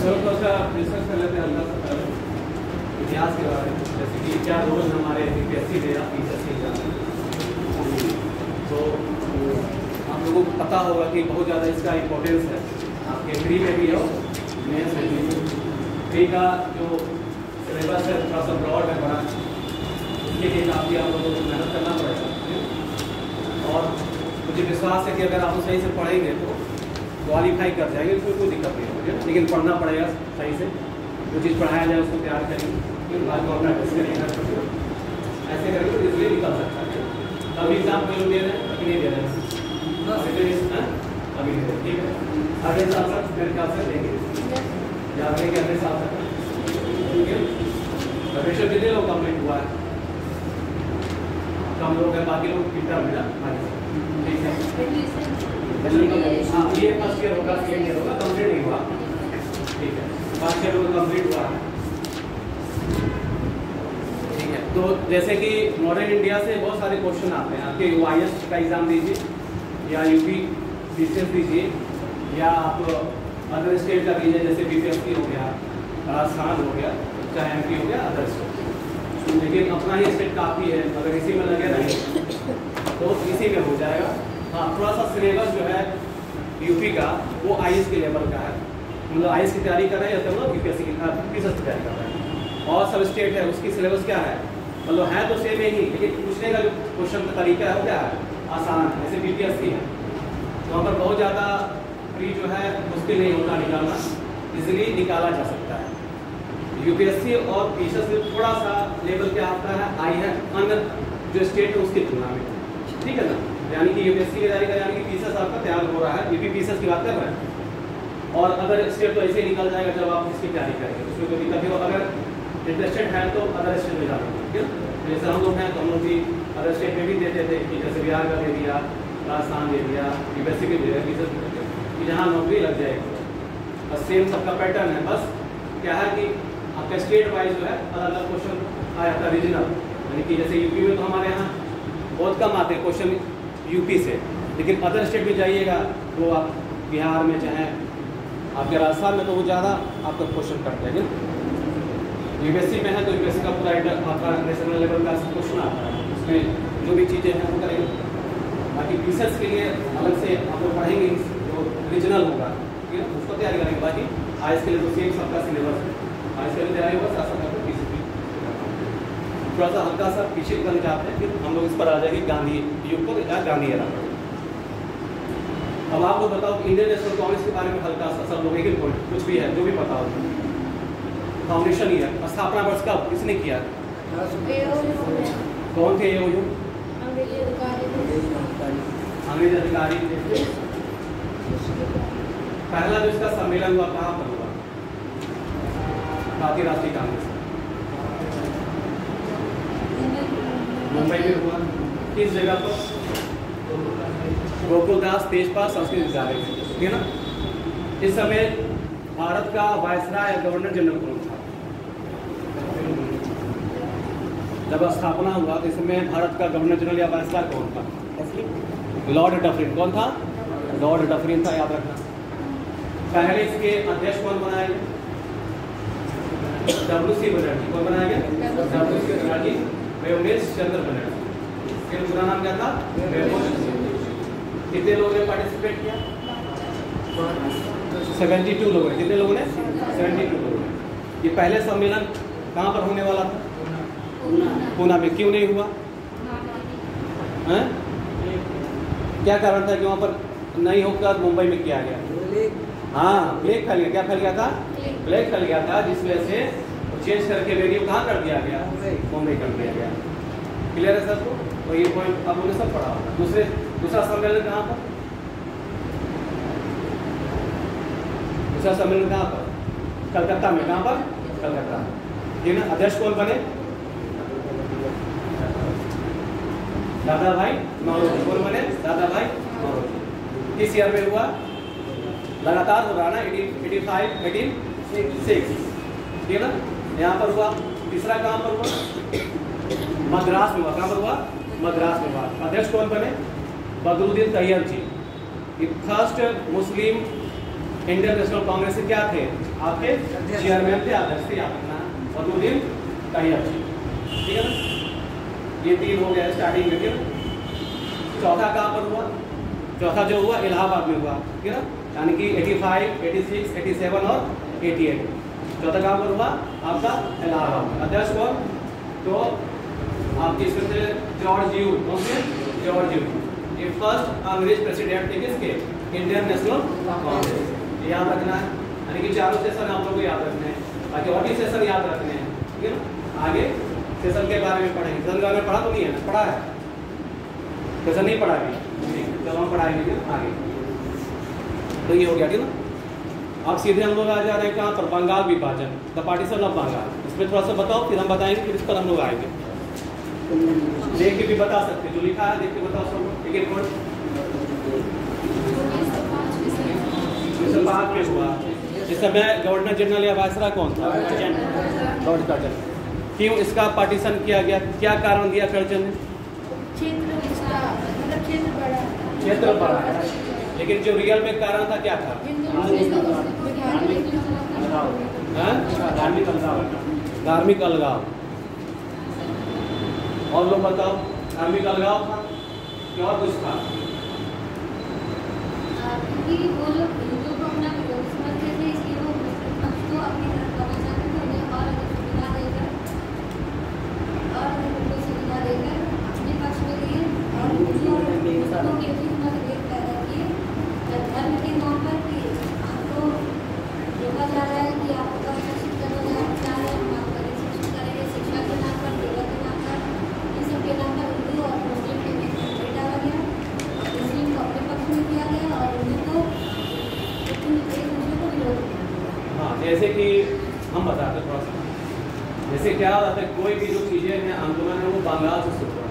थोड़ा सा डिस्कस कर लेते हैं हल्का सा पहले इतिहास के बारे में, जैसे कि क्या रोल हमारे यूपीएससी में या पीएससी का। तो आप लोगों को पता होगा कि बहुत ज़्यादा इसका इम्पोर्टेंस है, आपके प्री में भी हो, मेंस में भी। प्री का जो सिलेबस है थोड़ा सा ब्रॉड है बड़ा, उसके लिए काफ़ी आप लोगों को मेहनत करना पड़ेगा। और मुझे विश्वास है कि अगर आप सही से पढ़ेंगे तो क्वालिफाई कर जाएंगे, उसमें कोई दिक्कत नहीं होगी, लेकिन पढ़ना पड़ेगा सही से। जो चीज़ पढ़ाया जाए उसको तैयार करेंगे, फिर बाद में प्रैक्टिस करेंगे, ऐसे करके तो इसलिए निकल सकता है। अभी एग्जाम कोई दे रहे हैं, अभी नहीं दे रहे हैं, अभी नहीं दे, ठीक है। अगले साल तक मेरे ख्याल से देंगे या अगले साल तक, ठीक है। प्रवेश कितने लोग कम्प्लीट हुआ है? कम लोग हैं, बाकी लोग इंटर मिला, ठीक है। हाँ, ये फर्स्ट ईयर होगा, सेकेंड ईयर होगा, कंप्लीट नहीं हुआ, ठीक है। फर्स्ट ईयर होगा, कंप्लीट हुआ, ठीक है। तो जैसे कि मॉडर्न इंडिया से बहुत सारे क्वेश्चन आते हैं, आपके OIS का एग्जाम दीजिए या यूपी बीसीएस दीजिए या आप अदर स्टेट का दीजिए, जैसे बीपीएससी हो गया, राजस्थान हो गया, चाहे MP हो गया, अदर स्टेट। लेकिन अपना ही स्टेट काफ़ी है, अगर इसी में लगे रहें तो इसी में हो जाएगा। हाँ, थोड़ा सा सिलेबस जो है यूपी का वो IAS के लेवल का है, मतलब IAS की तैयारी कर रहे हैं या मतलब यूपीएससी की पीएससी की तैयारी कर रहे हैं। और सब स्टेट है उसकी सिलेबस क्या है, मतलब है तो सेम ही, लेकिन पूछने का जो क्वेश्चन का तरीका है वो क्या है, आसान है। जैसे बीपीएससी है तो वहाँ पर बहुत ज़्यादा प्री जो है मुश्किल नहीं होता निकालना, इजीली निकाला जा सकता है। यूपीएससी और पीएससी में थोड़ा सा लेवल क्या आता है, हाई है अन्य जो स्टेट है उसकी तुलना में, ठीक है ना। यानी कि यूपीएससी की तैयारी कर, यानी कि पीएसएस आपका तैयार हो रहा है, यूपी पीएसएस की बात कर रहे हैं। और अदर स्टेट तो ऐसे ही निकल जाएगा जब आप इसकी तैयारी करेंगे, उसमें कोई दिक्कत नहीं हो। अगर इंटरेस्टेड है तो अदर स्टेट में जाना, ठीक है। जैसे हम लोग हैं तो हम लोग भी अदर स्टेट में भी देते थे कि जैसे बिहार का दे दिया, राजस्थान दे दिया, यूपीएससी के दे दिया, पीएसएस दे दिया, कि जहाँ नौकरी लग जाएगी। बस सेम सबका पैटर्न है, बस क्या है कि आपका स्टेट वाइज जो है अलग अलग क्वेश्चन आ जाता है रीजनल, यानी कि जैसे यूपी में तो हमारे यहाँ बहुत कम आते हैं क्वेश्चन यूपी से, लेकिन अदर स्टेट में जाइएगा तो आप बिहार में चाहे आपके राजस्थान में तो वो ज़्यादा आपका क्वेश्चन करते हैं। यूपीएससी में है तो यूपीएससी का पूरा आपका नेशनल लेवल का क्वेश्चन आता है, उसमें जो भी चीज़ें हैं वो करेंगे। बाकी पीएसएस के लिए अलग से आप लोग पढ़ेंगे जो रीजनल होगा, ठीक है, उसको तैयारी करेंगे। बाकी IAS के लिए तो सेम सबका सिलेबस है, IAS के लिए तैयारी होगा, साथ साथ आपको पीएससी थोड़ा सा हल्का सा पीछे करना चाहते हैं, फिर हम लोग इस पर आ जाएंगे गांधी युग पर या गांधी एरा। अब आप लोग बताओ इंडियन नेशनल कांग्रेस के बारे में हल्का सा, सब लोग एक ही पॉइंट कुछ भी है जो भी पता हो। फाउंडेशन ईयर, स्थापना वर्ष कब किसने किया, कौन थे ये? अंग्रेज अधिकारी थे। पहला जो इसका सम्मेलन हुआ कहाँ पर हुआ, भारतीय राष्ट्रीय कांग्रेस मुंबई में हुआ। किस जगह पर? गोकुलदास तेजपाल संस्कृत विद्यालय, ठीक है ना। इस समय भारत का वायसराय या गवर्नर जनरल कौन था? जब स्थापना हुआ तो इस समय भारत का गवर्नर जनरल या वायसराय कौन था? Lord Dufferin. कौन था? लॉर्ड डफरिन था, याद रखना। पहले इसके अध्यक्ष कौन बनाया गया? WC बनर्जी। कौन बनाया गया? WC बनर्जी, व्योमेश चंद्र बनर्जी। फिर पूरा नाम क्या था? कितने लोगों ने पार्टिसिपेट किया? 72 लोगों ने। कितने लोगों ने? 72 लोगों ने। ये पहले सम्मेलन कहाँ पर होने वाला था? पूना में। क्यों नहीं हुआ? हैं? क्या कारण था कि वहाँ पर नहीं होकर मुंबई में किया गया? हाँ, प्लेग फैल गया। क्या फैल गया था? प्लेग फैल गया था, जिस वजह से चेंज करके वेन्यू कहाँ कर दिया गया? मुंबई कर दिया गया। क्लियर है सबको? तो ये पॉइंट अब उन्हें सब पढ़ा होगा। दूसरा सम्मेलन कहाँ पर? दूसरा सम्मेलन कहाँ पर? कलकत्ता में। कहाँ पर? कलकत्ता में, ठीक है ना। अध्यक्ष कौन बने? दादा भाई नौरोजी। कौन बने? दादा भाई नौरोजी। किस ईयर में हुआ? लगातार हो रहा ना, 1885, 1886, ठीक है ना। यहाँ पर हुआ। तीसरा कहाँ पर हुआ? मद्रास में हुआ। कहाँ पर हुआ? मद्रास में हुआ। अध्यक्ष कौन बने? बदरुद्दीन तैयब जी। कि first Muslim Indian national Congress के क्या थे, आपके चेयरमैन थे, अध्यक्ष थे, याद रखना, बदरुद्दीन तैयब जी, ठीक है ना। ये 3 हो गया स्टार्टिंग में। फिर चौथा कहाँ पर हुआ, चौथा जो हुआ इलाहाबाद में हुआ, ठीक है ना, यानी कि 85, 86, 87 और 88। चौथा कहाँ पर हुआ आपका इलाहाबाद में। अध्यक्ष कौन, तो आपके इसमें थे जॉर्ज यू, कौन से जॉर्ज यू, ये फर्स्ट अंग्रेज प्रेसिडेंट थे किसके, इंडियन नेशनल कांग्रेस, याद रखना है। यानी कि चारों सेशन आप लोग को याद रखने हैं, बाकी और भी सेशन याद रखने हैं, ठीक है ना। आगे सेशन के बारे में पढ़ेंगे, सेशन के बारे में पढ़ा तो नहीं है ना, पढ़ा है सेशन नहीं पढ़ा भी, चलो हम पढ़ाएंगे आगे। तो ये हो गया, ठीक है ना। अब सीधे हम लोग आ जा रहे हैं कहाँ पर, बंगाल विभाजन, द पार्टीशन ऑफ बंगाल। इसमें थोड़ा सा बताओ, फिर हम बताएंगे, फिर इस पर हम लोग आएंगे। देख के भी बता सकते, जो लिखा है देख के बताओ सब, एक एक वर्ड। 1905 में हुआ, इस समय गवर्नर जनरल या वायसराय कौन था, लॉर्ड कर्जन। क्यों इसका पार्टीशन किया गया, क्या कारण दिया कर्जन ने, क्षेत्र बड़ा है, लेकिन जो रियल में कारण था क्या था, धार्मिक अलगाव। और लोग बताओ, धार्मिक अलगाव था क्या और कुछ था, वो लोग हिंदू को अपना विरोध समझते थे, इसलिए वो मुस्लिम पक्ष को अपनी तरफ करना चाहते थे, उन्हें और अधिक सुविधा देकर अपने पक्ष में लिए और मुस्लिमों के बीच मतभेद पैदा किए। धर्म के नाम पर कि आपको देखा जा रहा है कि आपको शिक्षित करना चाह रहे हैं, हम आपको शिक्षित करेंगे, शिक्षा के नाम पर, सेवा के नाम पर, इन सब के नाम पर हिंदू और मुस्लिम के बीच मतभेद डाला गया। मुस्लिम को अपने पक्ष में किया गया और हिंदू को एक दूसरे को विरोध किया। हाँ, जैसे कि हम बताते थोड़ा सा, जैसे क्या होता है, कोई भी जो चीज़ें हैं आंदोलन है वो बंगाल से शुरू हुआ,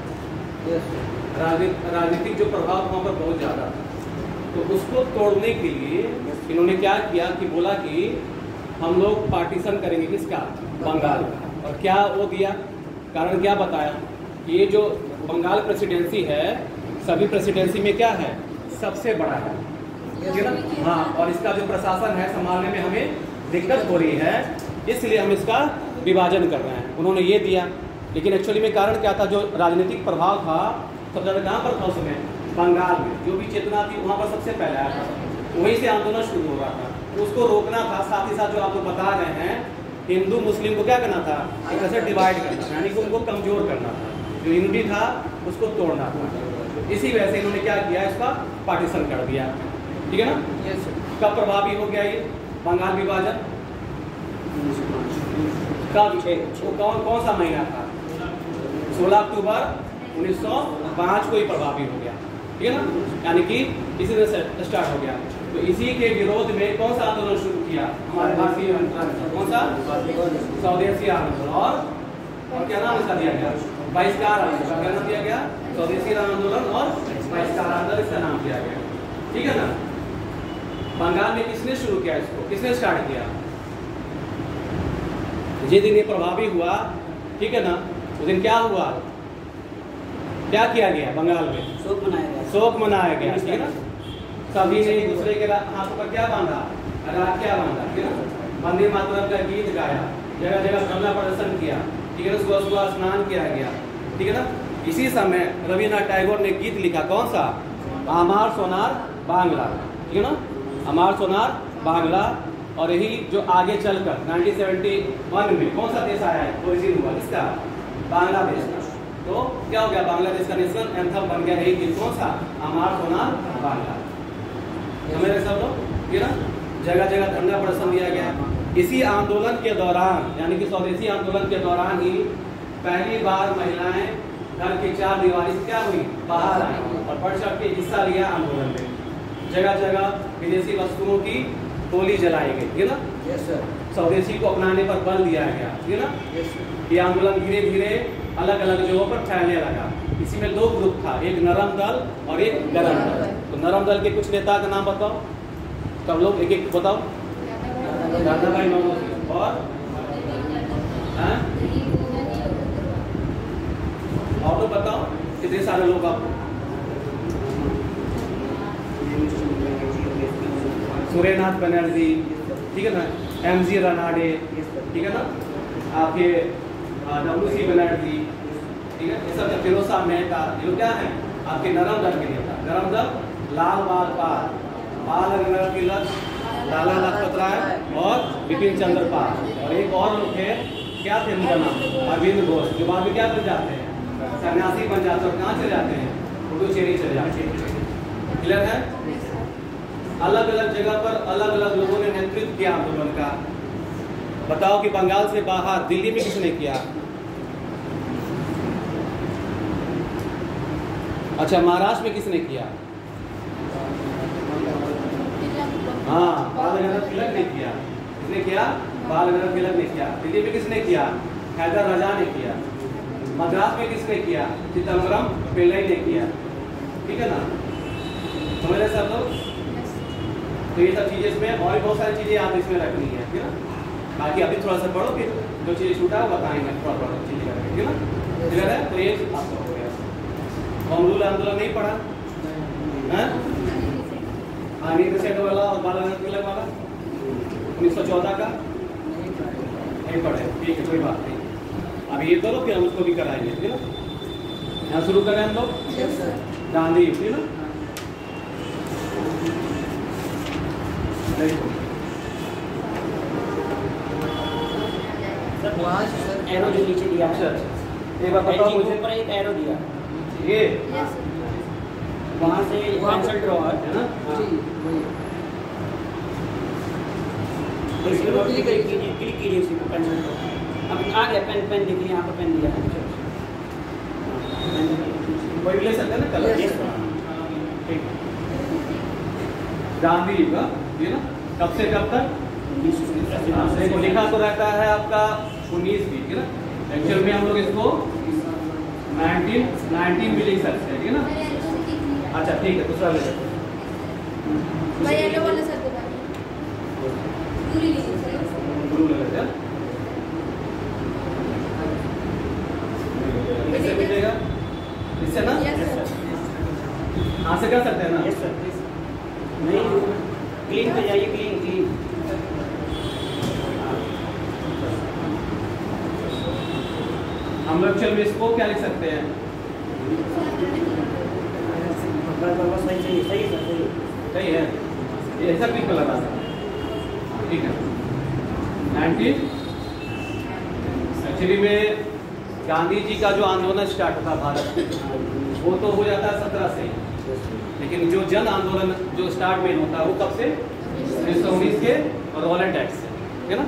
राजनीतिक जो प्रभाव वहाँ पर बहुत ज़्यादा था, तो उसको तोड़ने के लिए इन्होंने क्या किया कि बोला कि हम लोग पार्टीशन करेंगे किसका, बंगाल का। और क्या वो दिया, कारण क्या बताया कि ये जो बंगाल प्रेसिडेंसी है सभी प्रेसिडेंसी में क्या है, सबसे बड़ा है, ठीक है ना। हाँ, और इसका जो प्रशासन है संभालने में हमें दिक्कत हो रही है, इसलिए हम इसका विभाजन कर रहे हैं, उन्होंने ये दिया। लेकिन एक्चुअली में कारण क्या था, जो राजनीतिक प्रभाव था सबसे ज़्यादा कहाँ पर था उस समय, बंगाल में। जो भी चेतना थी वहाँ पर सबसे पहले आया था, वहीं से आंदोलन शुरू हो रहा था, उसको रोकना था। साथ ही साथ जो आप लोग बता रहे हैं, हिंदू मुस्लिम को क्या करना था, एक तरह से डिवाइड करना था, यानी कि उनको कमजोर करना था, जो यूनिटी था उसको तोड़ना था। इसी वजह से इन्होंने क्या किया, इसका पार्टीशन कर दिया, ठीक है ना। कब प्रभावी हो गया ये बंगाल विभाजन, कब, कौन सा महीना था, 16 अक्टूबर 1905 को ही प्रभावी हो गया, ठीक है ना। यानी कि इसी तरह से स्टार्ट हो गया। तो इसी के विरोध में कौन सा आंदोलन शुरू किया हमारे भारतीय, कौन सा, स्वदेशी आंदोलन। और क्या नाम इसका दिया गया, बहिष्कार आंदोलन, क्या नाम दिया गया, स्वदेशी आंदोलन और बहिष्कार आंदोलन, इसका नाम दिया गया, ठीक है ना। बंगाल में किसने शुरू किया इसको, किसने स्टार्ट किया, जिस दिन ये प्रभावी हुआ, ठीक है ना, उस दिन क्या हुआ, क्या किया गया बंगाल में, शोक मनाया गया, ठीक है ना। सभी ने एक दूसरे के हाथों पर क्या बांधा, राखियाँ बांधा, ठीक है ना। वंदे मातरम का गीत गाया, जगह जगह धरना प्रदर्शन किया, ठीक है ना। सुबह सुबह स्नान किया गया, ठीक है ना। इसी समय रविन्द्रनाथ टैगोर ने गीत लिखा, कौन सा, आमार सोनार बांग्ला, ठीक है ना, अमार सोनार बांग्ला। और यही जो आगे चलकर 1971 में कौन सा देश आया है, ओरिजिन हुआ इसका, बांग्लादेश का। तो क्या हो गया, बांग्लादेश का नेशनल एंथम बन गया यही गीत, कौन सा, अमार सोनार बांग्ला। समझ रहे सब लोग, ठीक है ना। जगह जगह धरना प्रदर्शन दिया गया। इसी आंदोलन के दौरान, यानी कि स्वदेशी आंदोलन के दौरान ही पहली बार महिलाएं घर की 4 दीवारी से क्या हुई, बाहर आई और बढ़ चढ़ के हिस्सा लिया आंदोलन में। जगह जगह विदेशी वस्तुओं की गोली जलाई गई, ठीक है ना। Yes sir. स्वदेशी को अपनाने पर बल दिया गया, ठीक है ना। Yes sir. ये आंदोलन धीरे धीरे अलग अलग जगहों पर फैलने लगा। इसी में 2 ग्रुप था, एक नरम दल और एक गरम दल। तो नरम दल के कुछ नेता का नाम बताओ, सब लोग एक एक बताओ। दादा भाई नौरोजी और लोग बताओ, कितने सारे लोग आपको सूर्यनाथ बनर्जी, ठीक है ना, MG रनाडे, ठीक है ना, आपके WC बनर्जी, ठीक है, ये सब फिरोज शाह मेहता, ये लोग क्या है आपके नरम दल के नेता। नरम दल लाल बाल पाल, बाल गंगाधर तिलक, लाला लाजपत राय और बिपिन चंद्र पाल, और एक और लोग थे, क्या थे उनका नाम, अरविंद घोष, जो बाद में क्या बन जाते हैं, सन्यासी बन जाते हैं और कहाँ चले जाते हैं, पुडुचेरी चले जाते हैं। क्लियर है? अलग अलग जगह पर अलग अलग लोगों ने नेतृत्व किया आंदोलन का। बताओ कि बंगाल से बाहर दिल्ली में किसने किया? अच्छा, महाराष्ट्र में किसने किया? हाँ, बाल गंगाधर तिलक ने किया। किसने किया? बाल गंगाधर तिलक ने किया। दिल्ली में किसने किया? हैदर राजा ने किया। मद्रास में किसने किया? चिदम्बरम पिल्लई ने किया। ठीक है ना, समझ रहे सब लोग? तो ये सब चीजें इसमें, और भी बहुत सारी चीजें आप इसमें रखनी है, ठीक है ना। बाकी अभी थोड़ा सा पढ़ो, फिर जो चीजें छूटा है बताएंगे थोड़ा थोड़ा चीजें करके, ठीक है ना। क्लियर है? तो ये आपका हो गया। होम रूल आंदोलन नहीं पढ़ा है? आनी सेट वाला और बाल गंगाधर तिलक वाला 1914 का नहीं पढ़े, ठीक है, कोई बात नहीं। अब ये करो, फिर हम उसको भी कराएंगे, ठीक है ना। यहाँ शुरू करें हम लोग गांधी, ठीक है ना। वहाँ सर एरो जो नीचे दिया है, अच्छा, एक बार बताओ मुझे, ऊपर एक एरो दिया ये वहाँ से पेंसिल ड्रॉअर है ना। क्लिक कीजिए उसी को, पेंसिल ड्रॉअर अब आ गया। पेन देखिए, यहाँ पर पेन दिया है, वही ले सकते हैं ना कलर। ठीक, गांधी का ये ना, कब से कब तक? देखो लिखा तो रहता है आपका 19 भी, ठीक है ना। एक्चुअल में हम लोग इसको 19 भी लिख सकते हैं, ठीक है ना। अच्छा ठीक है, दूसरा ले सकते भाई येलो वाला सर दो पूरी लीजिए सर, ब्लू ले लेते हैं। इससे मिलेगा, इससे ना हाँ से कर सकते हैं ना। यस सर, नहीं क्लीन पे जाइए, क्लीन। हम लोग चल में इसको क्या लिख सकते हैं? सही है, ये ऐसा क्लिक लगा था, ठीक है। 19 एक्चुअली में गांधी जी का जो आंदोलन स्टार्ट होता भारत में, वो तो हो जाता है 17 से, लेकिन जो जन आंदोलन जो स्टार्ट में होता है वो कब से? 1919 के रॉलेट एक्ट से, ठीक है ना,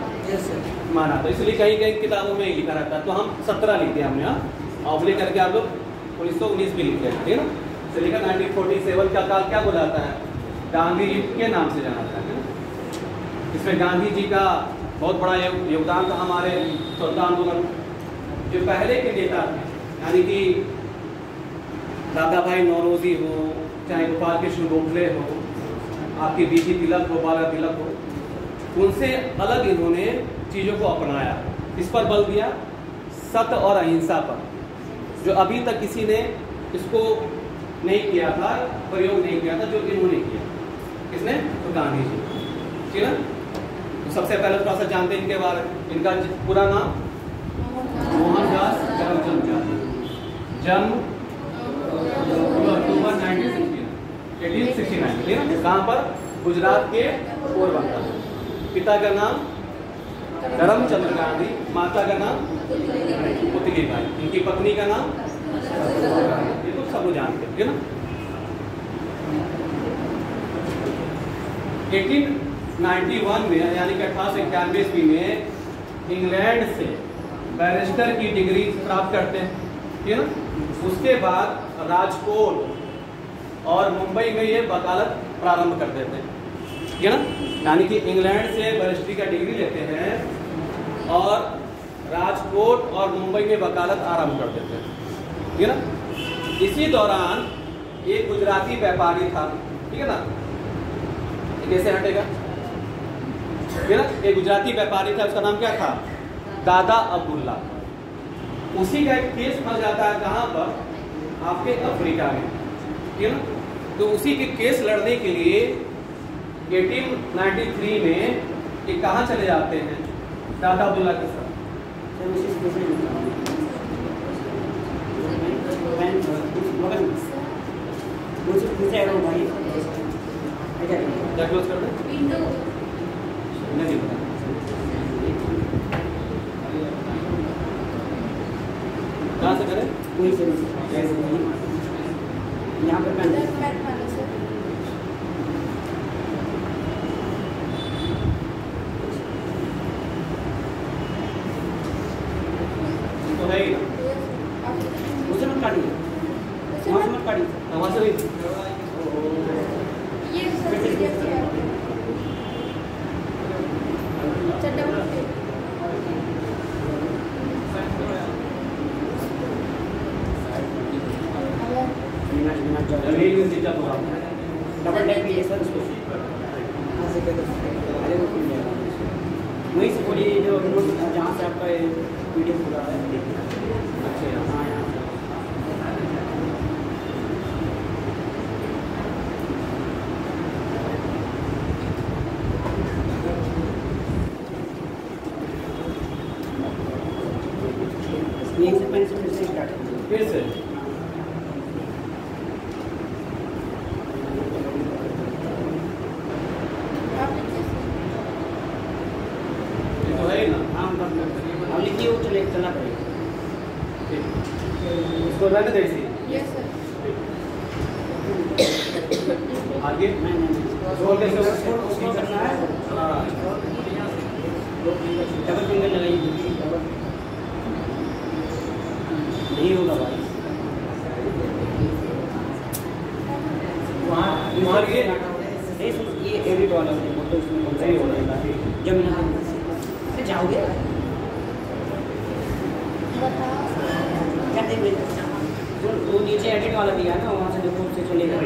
माना। तो इसलिए कहीं कहीं किताबों में लिखा रहता है, तो हम 17 लिख दिया हमने, हाँ, ऑफ करके आप लोग 1919 भी लिख लेना, ठीक है ना। चलिए 1947 का काल क्या बुलाता है? गांधी जी के नाम से जाना जाता है ना। इसमें गांधी जी का बहुत बड़ा योगदान था हमारे स्वतंत्रता आंदोलन। जो पहले के नेता थे, यानी कि दादा भाई नौरोजी हो, चाहे गोपाल कृष्ण गोखले हो, आपके बीपी तिलक हो, बाला तिलक हो, उनसे अलग इन्होंने चीज़ों को अपनाया। इस पर बल दिया, सत्य और अहिंसा पर, जो अभी तक किसी ने इसको नहीं किया था, प्रयोग नहीं किया था, जो इन्होंने किया। किसने? तो गांधी जी, ठीक है ना। तो सबसे पहले थोड़ा सा जानते हैं इनके बारे में। इनका पूरा नाम मोहनदास करमचंद गांधी, जन्म अक्टूबर 1869, ठीक है ना। कहाँ पर? गुजरात के पोरबंदर। पिता का नाम करमचंद गांधी, माता का नाम पुतलीबाई, इनकी पत्नी का नाम, ये तो सब लोग जानते हैं, ठीक है ना। 1891 में, यानी कि 1891 ईस्वी में इंग्लैंड से बैरिस्टर की डिग्री प्राप्त करते हैं, ठीक है ना। उसके बाद राजकोट और मुंबई में ये वकालत प्रारंभ कर देते हैं, ठीक है ना। यानी कि इंग्लैंड से बैरिस्ट्री का डिग्री लेते हैं और राजकोट और मुंबई में वकालत आरंभ कर देते हैं, ठीक है ना। इसी दौरान एक गुजराती व्यापारी था, ठीक है ना, कैसे हटेगा, ठीक है ना। एक गुजराती व्यापारी था, उसका नाम क्या था? दादा अब्दुल्ला। उसी का एक केस फंस जाता है, कहाँ पर? आपके अफ्रीका में, ठीक है ना। तो उसी के केस लड़ने के लिए 1893 में ये कहाँ चले जाते हैं दादा अब्दुल्ला के साथ? क्या क्लोज कर दें? विंडो नहीं पता। कहाँ से करें? वही से यहाँ पर पेन तो है ही ना। उसे मत काटिए, वहाँ से मत काटिए। वहाँ से नहीं। ये चड्डा डबल टैप कीजिए सर उसको। वहीं से बोलिए जो जहाँ से आपका वीडियो पूरा है। अच्छा यहाँ। हाँ यहाँ यहीं से पेन से फिर से स्टार्ट कीजिए। फिर से ये तो है ही ना। हाँ अब लिखिए वो चले चला करेगा। ठीक। इसको रहने दे इसी। यस सर आगे नहीं जोर कैसे होगा? उसको करना है। हाँ। डबल फिंगर लगाइए। नहीं होगा भाई। वहाँ ये ये एडिट वाला फोटो इसमें कौन सा सही हो हो रहा रहा है? है। जब यहाँ से जाओगे क्या देख वो नीचे एडिट वाला दिया है ना, वहाँ से देखो उससे चलेगा।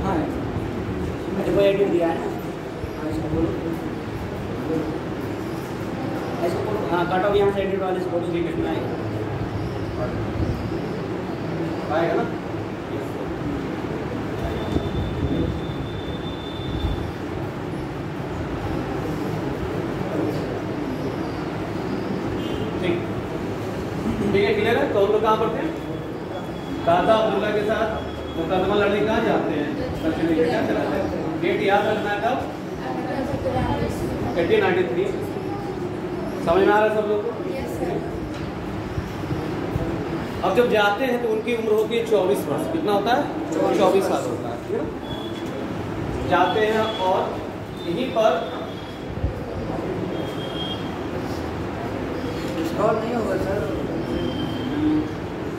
हाँ देखो एडिट दिया है ना। हाँ इसको बोलो, इसको बोलो। हाँ कट ऑफ यहाँ से एडिट वाले से बोलो कि कितना है। आएगा ना? ठीक ठीक है, क्लियर है। तो हम लोग कहाँ पर थे? दादा अब्दुल्ला के साथ मुकदमा लड़ने कहाँ जाते हैं? दक्षिण अफ्रीका क्या चलाते हैं? डेट याद रखना है कब? 1893। समझ में आ रहा है सब लोग को? यस सर अब जब जाते हैं तो उनकी उम्र होती है 24 वर्ष। कितना होता है? 24 साल होता है। ठीक है? जाते हैं और यहीं पर इंस्टॉल नहीं होगा सर,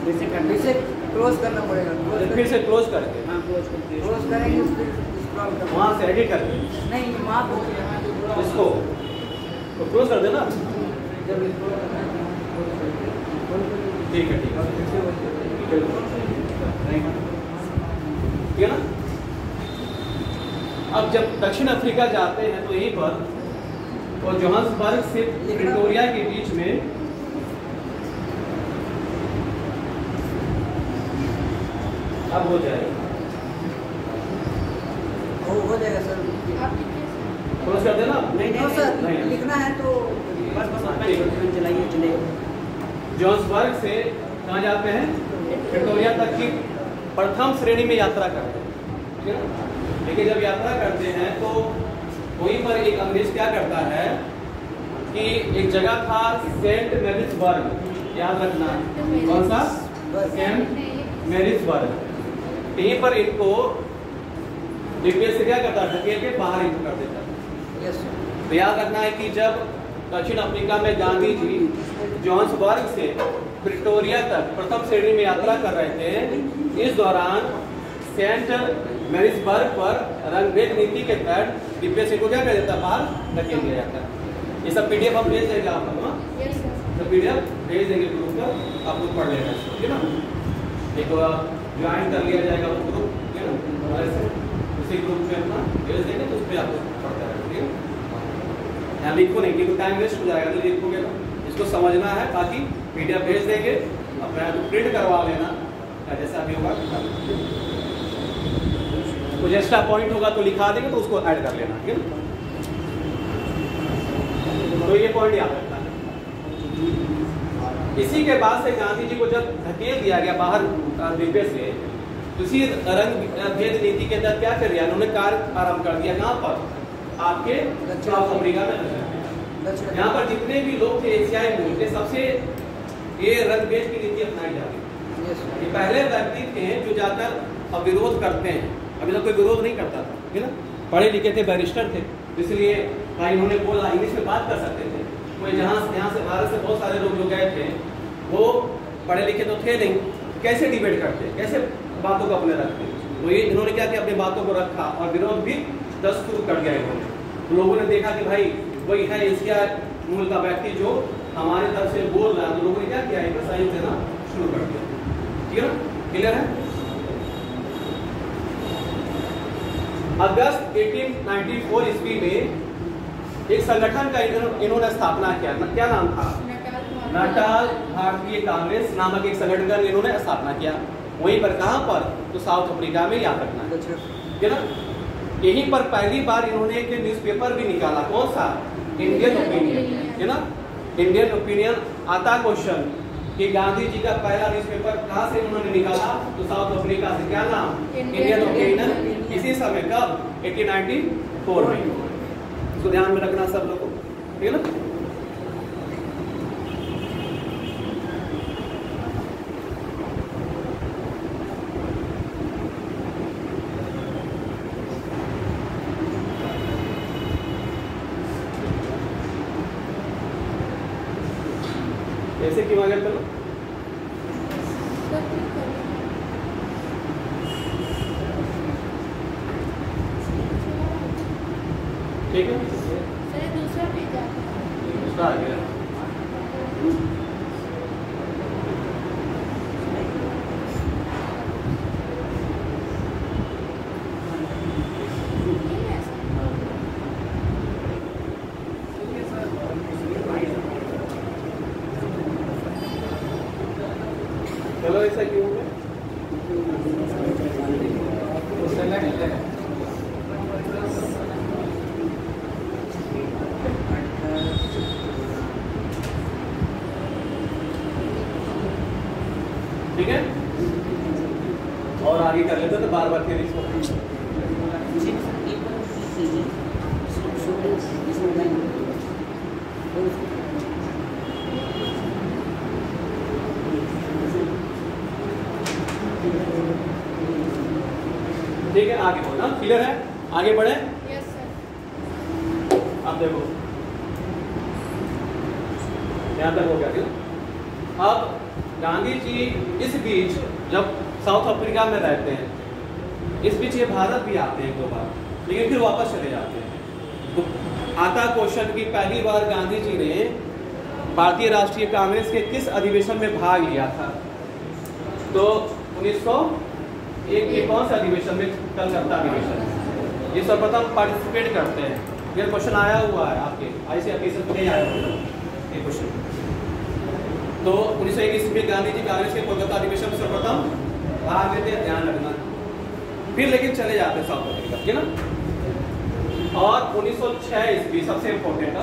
जैसे फिर से क्लोज करना पड़ेगा। फिर से क्लोज करके हाँ क्लोज करते क्लोज करेंगे फिर इंस्टॉल करना। वहाँ से एडिट करके नहीं वहाँ तो यहाँ जो पूरा इसको तो क्लोज कर देना। जब इसको करना है, close करके, close करके, ठीक है, ठीक है, और फिर से वो ठीक है ना। अब जब दक्षिण अफ्रीका जाते हैं तो यहीं पर और जोहान्सबर्ग से प्रिटोरिया के बीच में अब हो जाएगा। हो जाएगा सर। आप लिखिए सर क्लोज कर देना। नहीं नो सर, नहीं। लिखना है तो बस बस पेन चलाइए चलेगा। जोहान्सबर्ग से कहाँ जाते हैं? प्रिटोरिया तक की प्रथम श्रेणी में यात्रा करते हैं। ठीक है ना? लेकिन जब यात्रा करते हैं तो वहीं पर एक अंग्रेज क्या करता है कि एक जगह था सेंट मैरिसबर्ग, याद रखना। कौन सा? सेंट मैरिसबर्ग। यहीं पर इनको डिब्बे से क्या करता है? ढकेल के बाहर इनको कर देता है। Yes sir. तो याद रखना है कि जब दक्षिण अफ्रीका में गांधी जी जोहान्सबर्ग से प्रिटोरिया तक प्रथम श्रेणी में यात्रा कर रहे थे, इस दौरान सेंट मैरिसबर्ग पर रंगभेद नीति के तहत डिब्बे से को क्या कर देता है? बाहर ढकेल दिया जाता है। ये सब पीडीएफ हम भेज देंगे आप लोग। हाँ? यस सर सब पीडीएफ भेज देंगे ग्रुप पर, आप लोग पढ़ लेना इसको, ठीक है ना। एक ज्वाइन कर लिया जाएगा वो ग्रुप, ठीक है ना। और ऐसे उसी ग्रुप में अपना भेज देंगे तो उस पर आप लोग पढ़ते रहेंगे, ठीक है। यहाँ लिखो नहीं क्योंकि टाइम वेस्ट हो जाएगा, तो लिखोगे ना। इसको समझना है, बाकी पीडीएफ भेज देंगे, अपना प्रिंट करवा लेना, जैसा भी होगा। कुछ एक्स्ट्रा पॉइंट होगा तो लिखा देंगे तो उसको ऐड कर लेना, ठीक है ना। तो ये पॉइंट याद रखना है। इसी के बाद से गांधी जी को जब धकेल दिया गया बाहर डिब्बे से, उसी रंग भेद नीति के तहत क्या कर दिया उन्होंने, कार्य आरंभ कर दिया। कहाँ पर? आपके साउथ अफ्रीका में। यहाँ पर जितने भी लोग थे एशियाई मूल के, सबसे ये रंग भेद की नीति अपनाई जा रही है। ये पहले व्यक्ति थे जो जाकर अब विरोध करते हैं, अभी तक कोई विरोध नहीं करता था, है ना। पढ़े लिखे थे, बैरिस्टर थे, इसलिए भाई उन्होंने बोला इंग्लिश में बात कर सकते थे। कोई यहाँ से भारत से बहुत सारे लोग जो गए थे वो पढ़े लिखे तो थे नहीं, कैसे डिबेट करते, कैसे बातों को अपने रखते। तो ये इन्होंने क्या किया, अपनी बातों को रखा और विरोध भी शुरू कर दिया इन्होंने। तो लोगों ने देखा कि भाई वही है एशिया मूल का व्यक्ति जो हमारे तरफ से बोल रहा है, तो लोगों ने क्या किया, इनको साइन देना शुरू कर दिया। ठीक है ना, क्लियर है। अगस्त 1894 ईस्वी में एक संगठन का इन्होंने स्थापना किया। क्या नाम था? नाटाल भारतीय कांग्रेस नामक एक संगठन का इन्होंने स्थापना किया। वहीं पर कहां पर? तो साउथ अफ्रीका में, याद रखना है ना। यहीं पर पहली बार इन्होंने एक न्यूज़पेपर भी निकाला। कौन सा? इंडियन ओपिनियन, है ना। Indian opinion. आता क्वेश्चन कि गांधी जी का पहला न्यूज़पेपर कहां से उन्होंने निकाला? तो साउथ अफ्रीका से। क्या नाम? Indian opinion. इसी समय कब? 1894 में। इसको ध्यान में रखना सब लोगों को, ठीक है ना। ऐसे क्यों आ गया? चलो ठीक है, दूसरा आ गया। चलो ऐसा क्यों है? ठीक है, और आगे कर लेते तो बार बार फिर इसको ठीक है, आगे बढ़ना क्लियर है। आगे बढ़े। Yes sir. अब देखो यहाँ तक हो गया क्या? अब गांधी जी इस बीच जब साउथ अफ्रीका में रहते हैं, इस बीच ये भारत भी आते हैं एक दो बार, लेकिन फिर वापस चले जाते हैं। तो आता क्वेश्चन की पहली बार गांधी जी ने भारतीय राष्ट्रीय कांग्रेस के किस अधिवेशन में भाग लिया था? तो 1901 के कौन सा अधिवेशन में? कलकत्ता अधिवेशन। ये सर्वप्रथम पार्टिसिपेट करते हैं। ये क्वेश्चन आया हुआ है आपके ICSE में नहीं आया हुआ ये क्वेश्चन। तो 1901 ईस्वी में गांधी जी कांग्रेस के कोलकाता अधिवेशन में सर्वप्रथम भाग लेते हैं, ध्यान रखना। फिर लेकिन चले जाते हैं साउथ अफ्रीका, ठीक है ना। और 1906 ईस्वी सबसे इम्पोर्टेंट,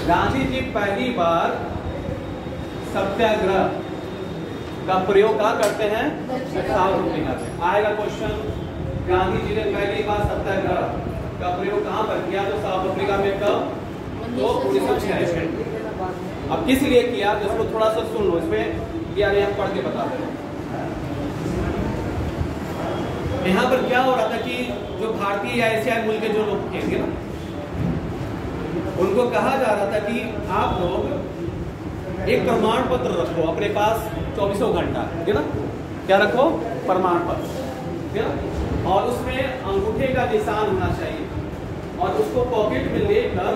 गांधी जी पहली बार सत्याग्रह का प्रयोग कहाँ करते हैं? साउथ अफ्रीका में। आएगा क्वेश्चन, गांधी जी ने पहली बार सत्याग्रह का प्रयोग कहाँ पर किया? तो साउथ अफ्रीका में कब? तो 1906 में। अब किस लिए किया? इसको थोड़ा सा सुन लो, इसमें यार हम पढ़ के बता दें। यहाँ पर क्या हो रहा था कि जो भारतीय या एशियाई मूल के जो लोग थे ना, उनको कहा जा रहा था कि आप लोग एक प्रमाण पत्र रखो अपने पास 24 घंटा, है ना। क्या रखो? प्रमाण पत्र, है ना। और उसमें अंगूठे का निशान होना चाहिए और उसको पॉकेट में लेकर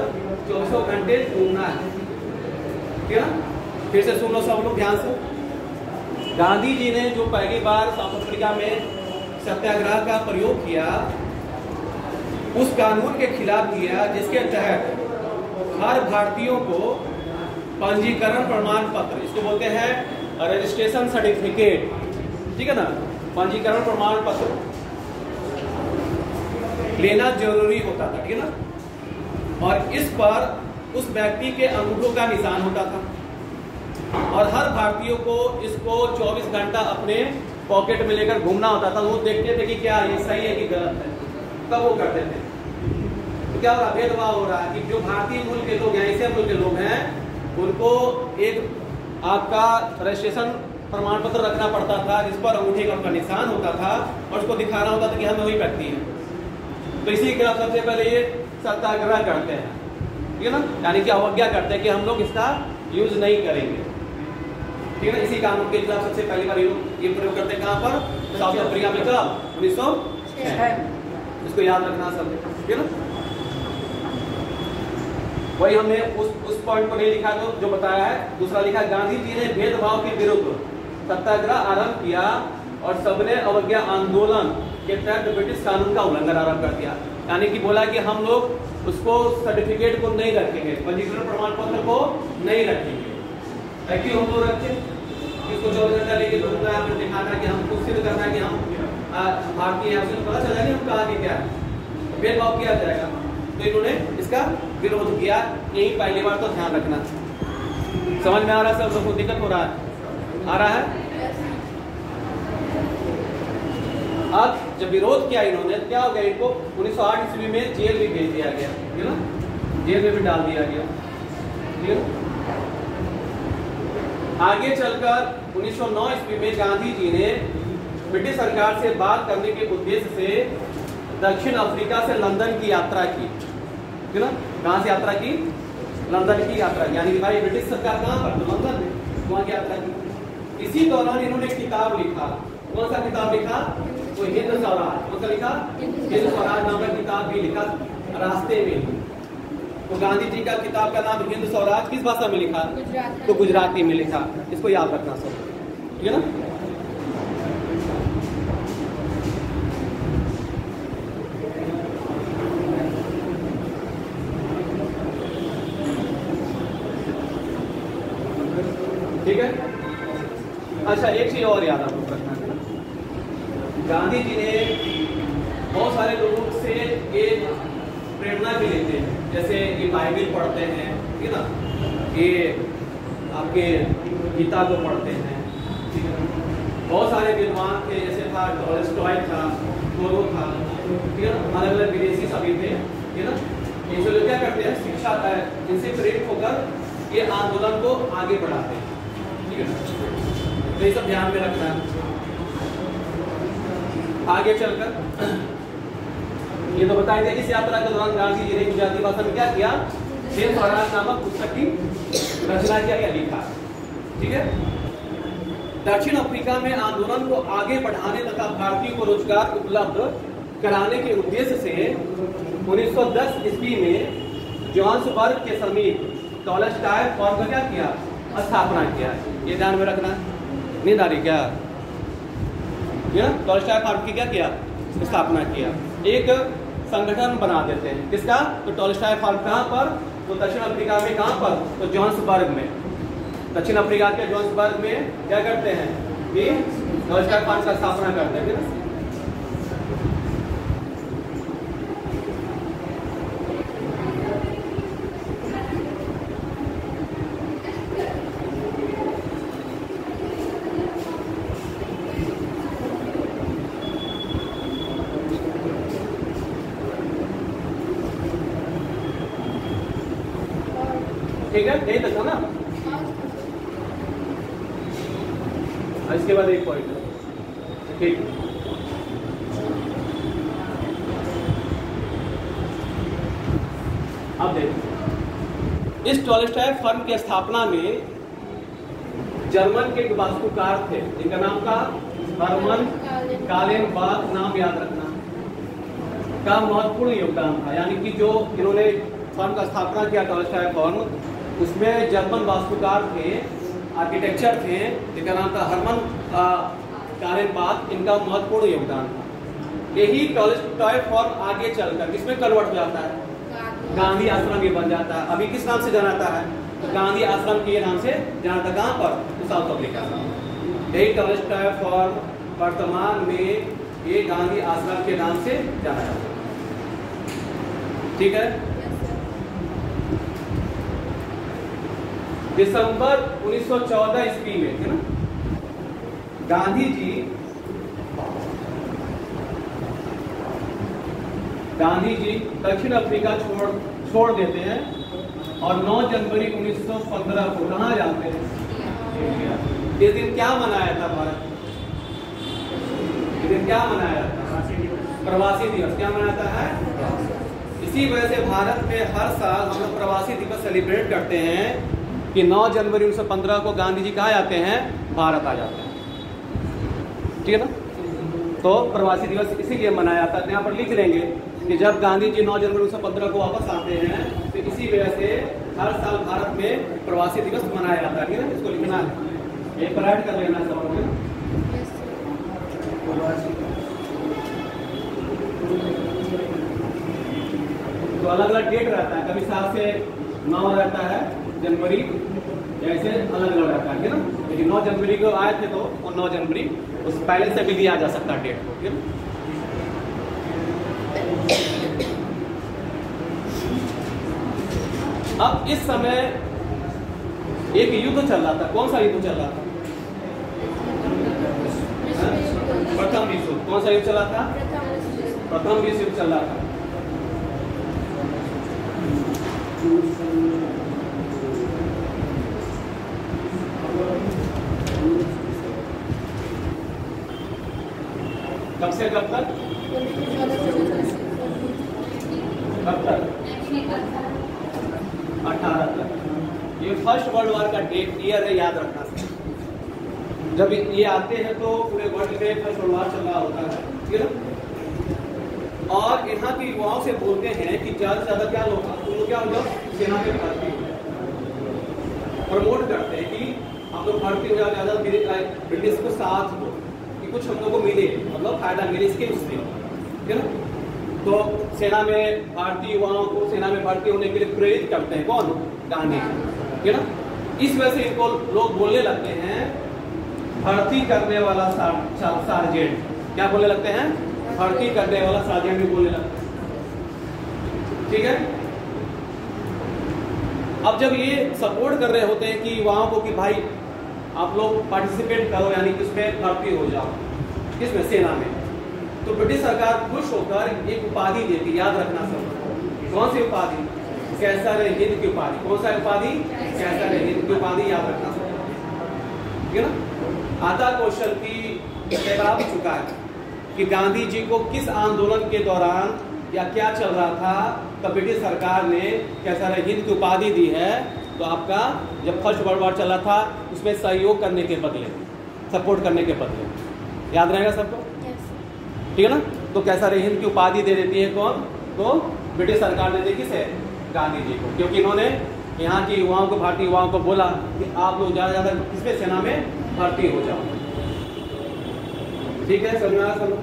24 घंटे घूमना है, ठीक है ना। फिर से सुन लो सब लोग ध्यान से। गांधी जी ने जो पहली बार साउथ अफ्रीका में सत्याग्रह का प्रयोग किया, उस कानून के खिलाफ किया जिसके तहत हर भारतीयों को पंजीकरण प्रमाण पत्र, इसको बोलते हैं रजिस्ट्रेशन सर्टिफिकेट, ठीक है ना, पंजीकरण प्रमाण पत्र लेना जरूरी होता था, ठीक है ना। और इस पर उस व्यक्ति के अंगूठों का निशान होता था और हर भारतीय को इसको 24 घंटा अपने पॉकेट में लेकर घूमना होता था। वो देखते थे कि क्या ये सही है कि गलत है, तब वो करते थे। तो क्या हो रहा, भेदभाव हो रहा है कि जो भारतीय मूल के लोग हैं, ऐसे मूल के लोग हैं, उनको एक आपका रजिस्ट्रेशन प्रमाण पत्र रखना पड़ता था जिस पर अंगूठे का उनका निशान होता था और उसको दिखाना होता था कि हम वही व्यक्ति हैं। तो इसी के खिलाफ सबसे पहले ये सत्याग्रह करते हैं, ठीक है ना, यानी कि अवज्ञा करते हैं कि हम लोग इसका यूज नहीं करेंगे, ठीक है ना। इसी कानून के खिलाफ सबसे पहली बार ये प्रयोग करते हैं कहाँ पर, साउथ अफ्रीका में, कब, 1906। इसको याद रखना सब, ठीक है ना। वही हमने उस पॉइंट को नहीं लिखा जो बताया है। दूसरा लिखा, गांधी जी ने भेदभाव के विरुद्ध सत्याग्रह आरंभ किया और सबने अवज्ञा आंदोलन के तहत ब्रिटिश कानून का उल्लंघन आरंभ कर दिया। यानी कि बोला कि हम लोग उसको सर्टिफिकेट को नहीं रखेंगे, पंजीकरण प्रमाण पत्र को नहीं रखेंगे। क्यों हम लोग रखे, इसको 24 घंटा लेके घूमना है, फिर दिखाना कि हम सिद्ध करना है कि हम भारतीय हैं, उसको पता चला नहीं हम कहा कि क्या है, भेदभाव किया जाएगा। तो इन्होंने इसका विरोध किया। यही पहली बार तो ध्यान रखना। समझ में आ रहा है सब लोगों को, दिक्कत हो रहा है, आ रहा है। अब जब विरोध किया इन्होंने, क्या हो गया, इनको 1908 ईस्वी में जेल भी भेज दिया गया, ठीक है ना, जेल में भी डाल दिया गया, ठीक है। आगे चलकर 1909 ईस्वी में गांधी जी ने ब्रिटिश सरकार से बात करने के उद्देश्य से दक्षिण अफ्रीका से लंदन की यात्रा की, ठीक है ना। कहां से यात्रा की, लंदन की यात्रा की, यानी कि भाई ब्रिटिश सरकार कहां पर, तो लंदन में, वहां की यात्रा की। इसी दौरान इन्होंने एक किताब लिखा। कौन सा किताब लिखा, तो हिंद स्वराज। कौन सा लिखा, हिंद स्वराज नाम का किताब भी लिखा रास्ते में। तो गांधी जी का किताब का नाम हिंद स्वराज किस भाषा में लिखा, तो गुजराती में लिखा। इसको याद रखना सब, ठीक है ना। ठीक है। अच्छा, एक चीज और याद आपको रखना है, गांधी जी ने बहुत सारे लोगों से एक प्रेरणा भी लेते हैं, जैसे ये बाइबिल पढ़ते हैं, ठीक है ना, ये आपके गीता को पढ़ते हैं, ठीक है। बहुत सारे विद्वान थे, जैसे था टॉलस्टॉय था, थोरो था, ठीक है ना, अलग अलग विदेशी सभी थे, ठीक है ना। ये जो क्या करते हैं, शिक्षा है, इनसे प्रेरित होकर ये आंदोलन को आगे बढ़ाते हैं, ठीक है। तो ये सब ध्यान में रखना है। आगे चलकर ये तो बताएंगे, इस यात्रा के दौरान गांधी जी ने गुजराती भाषा में क्या किया, हिंद स्वराज नामक पुस्तक की रचना किया या लिखा, ठीक है। दक्षिण अफ्रीका में आंदोलन को आगे बढ़ाने तथा भारतीयों को रोजगार उपलब्ध कराने के उद्देश्य से 1910 ईस्वी में जोहान्सबर्ग के समीप टॉलस्टॉय फॉर्म का क्या किया, स्थापना किया। ये ध्यान में रखना, नींद आ रही क्या, टॉलस्टॉय फॉर्म की क्या किया, स्थापना किया। एक संगठन बना देते हैं, किसका, तो टॉलस्टॉय फॉर्म कहाँ पर, तो दक्षिण अफ्रीका में, कहाँ पर, तो जोहान्सबर्ग में, दक्षिण अफ्रीका के जोहान्सबर्ग में क्या करते हैं कि टॉलस्टॉय फॉर्म का स्थापना करते हैं। ठीक है, यही तक था ना। इसके बाद एक पॉइंट, ठीक। अब देखो, इस टॉलस्टॉय फर्म की स्थापना में जर्मन के एक वास्तुकार थे, इनका नाम था हर्मन कालेनबाख, नाम याद रखना, का महत्वपूर्ण योगदान था। यानी कि जो इन्होंने फर्म का स्थापना किया टॉलस्टॉय फर्म, उसमें जर्मन वास्तुकार थे, आर्किटेक्चर थे, जिनका नाम था हर्मन कालेनबाख, इनका महत्वपूर्ण योगदान था। यही टॉलस्टॉय फर्म आगे चलकर किसमें कन्वर्ट हो जाता है, गांधी आश्रम भी बन जाता है। अभी किस नाम से जानाता है, तो गांधी आश्रम के नाम से जानाता। कहाँ पर, तो साउथ अफ्रीका। यही टॉलस्टॉय फर्म वर्तमान में ये गांधी आश्रम के नाम से जाना जाता है। ठीक है। दिसंबर 1914 ईस्वी में, है ना, गांधी जी दक्षिण अफ्रीका छोड़ देते हैं और 9 जनवरी 1915 को कहाँ जाते हैं? इंडिया। इस दिन क्या मनाया था भारत? इस दिन क्या मनाया था? प्रवासी दिवस। क्या मनाता है? इसी वजह से भारत में हर साल हम लोग प्रवासी दिवस सेलिब्रेट करते हैं कि 9 जनवरी 1915 को गांधी जी कहाँ जाते हैं? भारत आ जाते हैं, ठीक है ना। तो प्रवासी दिवस इसीलिए मनाया जाता है। यहाँ पर लिख लेंगे कि जब गांधी जी 9 जनवरी 1915 को वापस आते हैं तो इसी वजह से हर साल भारत में प्रवासी दिवस मनाया जाता है, ठीक है ना। इसको लिखना है, एक पर ऐड कर लेना सब लोग। तो अलग अलग डेट रहता है, कभी 7 से 9 रहता है जनवरी, जैसे अलग अलग रहता है ना। लेकिन 9 जनवरी को आए थे तो वो 9 जनवरी उस पहले से भी लिया जा सकता है डेट को, ठीक है। अब इस समय एक युद्ध चल रहा था। कौन सा युद्ध चल रहा था? प्रथम विश्व युद्ध। कौन सा युद्ध चला था? प्रथम विश्व युद्ध चल रहा था। कब से कब तक? कब तक? 18 तक। ये फर्स्ट वर्ल्ड वॉर का डेट ईयर है, याद रखना। जब ये आते हैं तो पूरे वर्ल्ड में फर्स्ट वर्ल्ड वॉर चल रहा होता है, ठीक है ना। और यहाँ के युवाओं से बोलते हैं कि ज्यादा से ज्यादा क्या लोग क्या होगा, सेना में भर्ती हो जाए। प्रमोट करते हैं कि हम लोग भर्ती हो जाए, ज्यादा ब्रिटिश को साथ दो कि कुछ हम लोग को मिले, मतलब फायदा मिले इसके उससे, ठीक है ना। तो सेना में भारतीय युवाओं को सेना में भर्ती होने के लिए प्रेरित करते हैं कौन? गांधी, ठीक है ना। इस वजह से इनको लोग बोलने लगते हैं भर्ती करने वाला सार्जेंट। क्या बोलने लगते हैं? भर्ती करने वाला सार्जेंट भी बोलने लगते हैं, ठीक है। अब जब ये सपोर्ट कर रहे होते हैं कि युवाओं को कि भाई आप लोग पार्टिसिपेट करो, यानी कि उसमें भर्ती हो जाओ, किसमें? सेना में। तो ब्रिटिश सरकार खुश होकर एक उपाधि देती, याद रखना सब। कौन सी उपाधि? कैसर-ए-हिंद की उपाधि। कौन सा उपाधि? कैसर-ए-हिंद की उपाधि, याद रखना सब, ठीक है ना। आधा क्वेश्चन की आ भी चुका है कि गांधी जी को किस आंदोलन के दौरान या क्या चल रहा था तो ब्रिटिश सरकार ने कैसर-ए-हिंद की उपाधि दी है। तो आपका जब फर्स्ट वर्ल्ड वॉर चला था उसमें सहयोग करने के बदले, सपोर्ट करने के बदले, याद रहेगा सबको, ठीक है ना। तो कैसर-ए-हिंद की उपाधि दे देती है कौन? तो ब्रिटिश सरकार ने दी किसे? गांधी जी को, क्योंकि इन्होंने यहाँ की युवाओं को, भारतीय युवाओं को बोला कि आप लोग ज़्यादा ज़्यादा किसमें? सेना में भर्ती हो जाओ, ठीक है। समझ में आया सब लोग?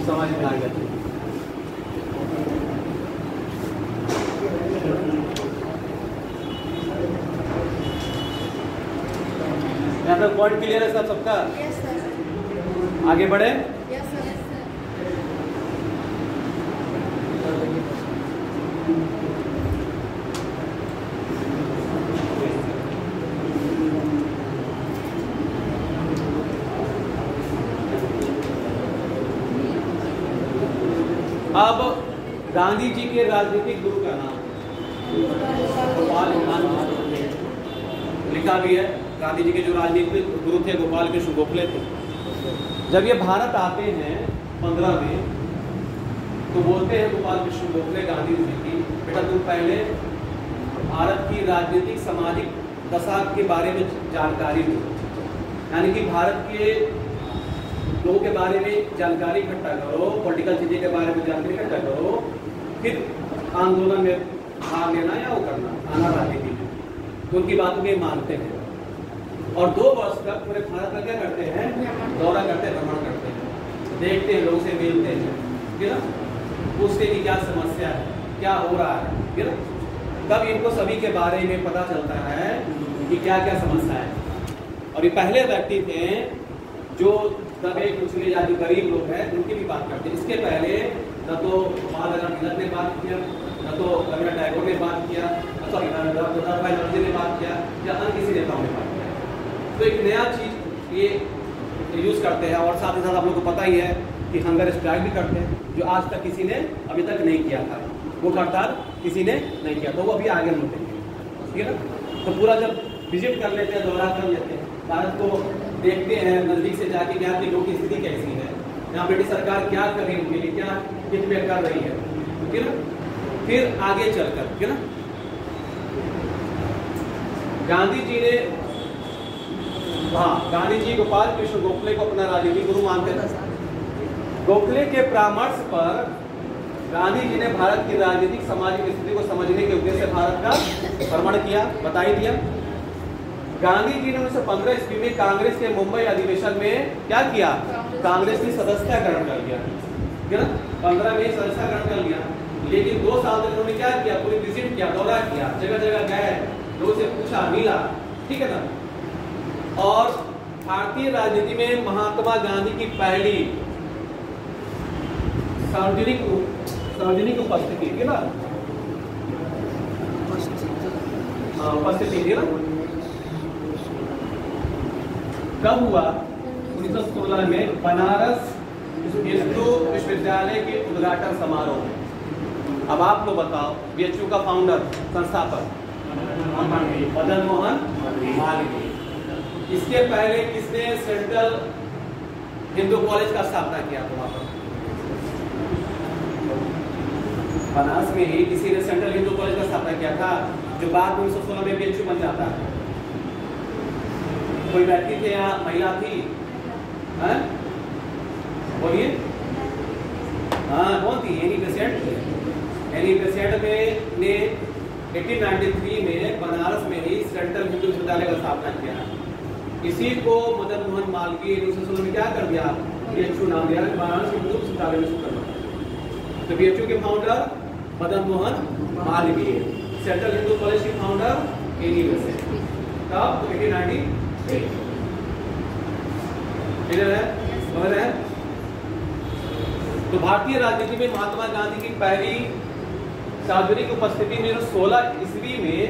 समझ में आ गया। यहाँ पे पॉइंट क्लियर है सबका? आगे बढ़े। अब गांधी जी के राजनीतिक गुरु का नाम गोपाल कृष्ण लिखा भी है। गांधी जी के जो राजनीतिक गुरु थे गोपाल कृष्ण गोखले थे। जब ये भारत आते हैं 15 में तो बोलते हैं गोपाल कृष्ण गोखले गांधी जी की, बेटा तुम पहले भारत की राजनीतिक सामाजिक दशा के बारे में जानकारी लो, यानी कि भारत के लोगों के बारे में जानकारी इकट्ठा करो, पॉलिटिकल चीज़ें के बारे में जानकारी इकट्ठा करो, फिर आंदोलन में भाग लेना या वो करना, आना राजनीति में। तो उनकी बातों में मानते हैं और 2 वर्ष तक पूरे भारत का क्या करते हैं? दौरा करते हैं, भ्रमण करते हैं, देखते हैं, लोगों से मिलते हैं, ठीक है ना, पूछते कि क्या समस्या है, क्या हो रहा है, ठीक है ना, तब इनको सभी के बारे में पता चलता है कि क्या क्या समस्या है। और ये पहले व्यक्ति थे जो दबे कुचले या जो गरीब लोग हैं उनकी भी बात करते हैं। इसके पहले न तो महात्मा गांधी ने बात किया, न तो रविंद्रनाथ टैगोर ने बात किया, सॉरी नरसिम्हा ने बात किया, या अन्य किसी नेताओं ने बात किया। तो एक नया चीज ये यूज करते हैं। और साथ ही साथ आप लोग को पता ही है कि हंगर स्ट्राइक भी करते हैं, जो आज तक किसी ने अभी तक नहीं किया था। वो हड़ताल किसी ने नहीं किया, तो वो अभी आगे हम देंगे, ठीक है ना। तो पूरा जब विजिट कर लेते हैं, दौरा कर लेते हैं, भारत को देखते हैं नजदीक से जाके कि आपके लोगों की स्थिति कैसी है, यहाँ ब्रिटिश सरकार क्या कर रही है उनके लिए, क्या हित में कर रही है, ठीक है ना। फिर आगे चलकर, ठीक है ना, गांधी जी ने, हाँ, गांधी जी गोपाल कृष्ण गोखले को अपना राजनीतिक गुरु मानते थे। गोखले के परामर्श पर गांधी जी ने भारत की राजनीतिक सामाजिक स्थिति को समझने के उद्देश्य से भारत का भ्रमण किया, बता ही दिया। गांधी जी ने 1915 ईस्वी में कांग्रेस के मुंबई अधिवेशन में क्या किया, कांग्रेस की सदस्यता ग्रहण कर लिया, ठीक है ना, 15 में सदस्यता ग्रहण कर लिया। लेकिन 2 साल तक उन्होंने क्या किया, पूरी विजिट किया, दौरा किया, जगह जगह गए, लोगों से पूछा, मिला, ठीक है ना। और भारतीय राजनीति में महात्मा गांधी की पहली सार्वजनिक उपस्थिति थी ना, उपस्थिति थी ना, कब हुआ, 1916 में बनारस हिंदू विश्वविद्यालय के उद्घाटन समारोह में। अब आप लोग बताओ, बीएचयू का फाउंडर, संस्थापक मदन मोहन मालवीय। इसके पहले किसने सेंट्रल हिंदू कॉलेज का स्थापना किया था वहां पर? बनारस में ही किसी ने सेंट्रल हिंदू कॉलेज का स्थापना किया था, जो बाद में 1916 में बीएचयू बन जाता है। कोई व्यक्ति थे या महिला थी? बोलिए, हाँ, कौन थी? एनी बेसेंट थी। एनी बेसेंट ने 1893 में बनारस में ही सेंट्रल हिंदू विश्वविद्यालय का स्थापना किया। इसी को मदन मोहन मालवीय ने 1916 में क्या कर दिया, बीएचयू नाम दिया, बनारस हिंदू विश्वविद्यालय में शुरू करना। तो बीएचयू के founder Madan Mohan Malviya, central Hindu college के फाउंडर एनी बेसेंट, तब 1893। क्लियर है, समझ रहे हैं? तो भारतीय राजनीति में महात्मा गांधी की पहली सार्वजनिक उपस्थिति 1916 ईस्वी में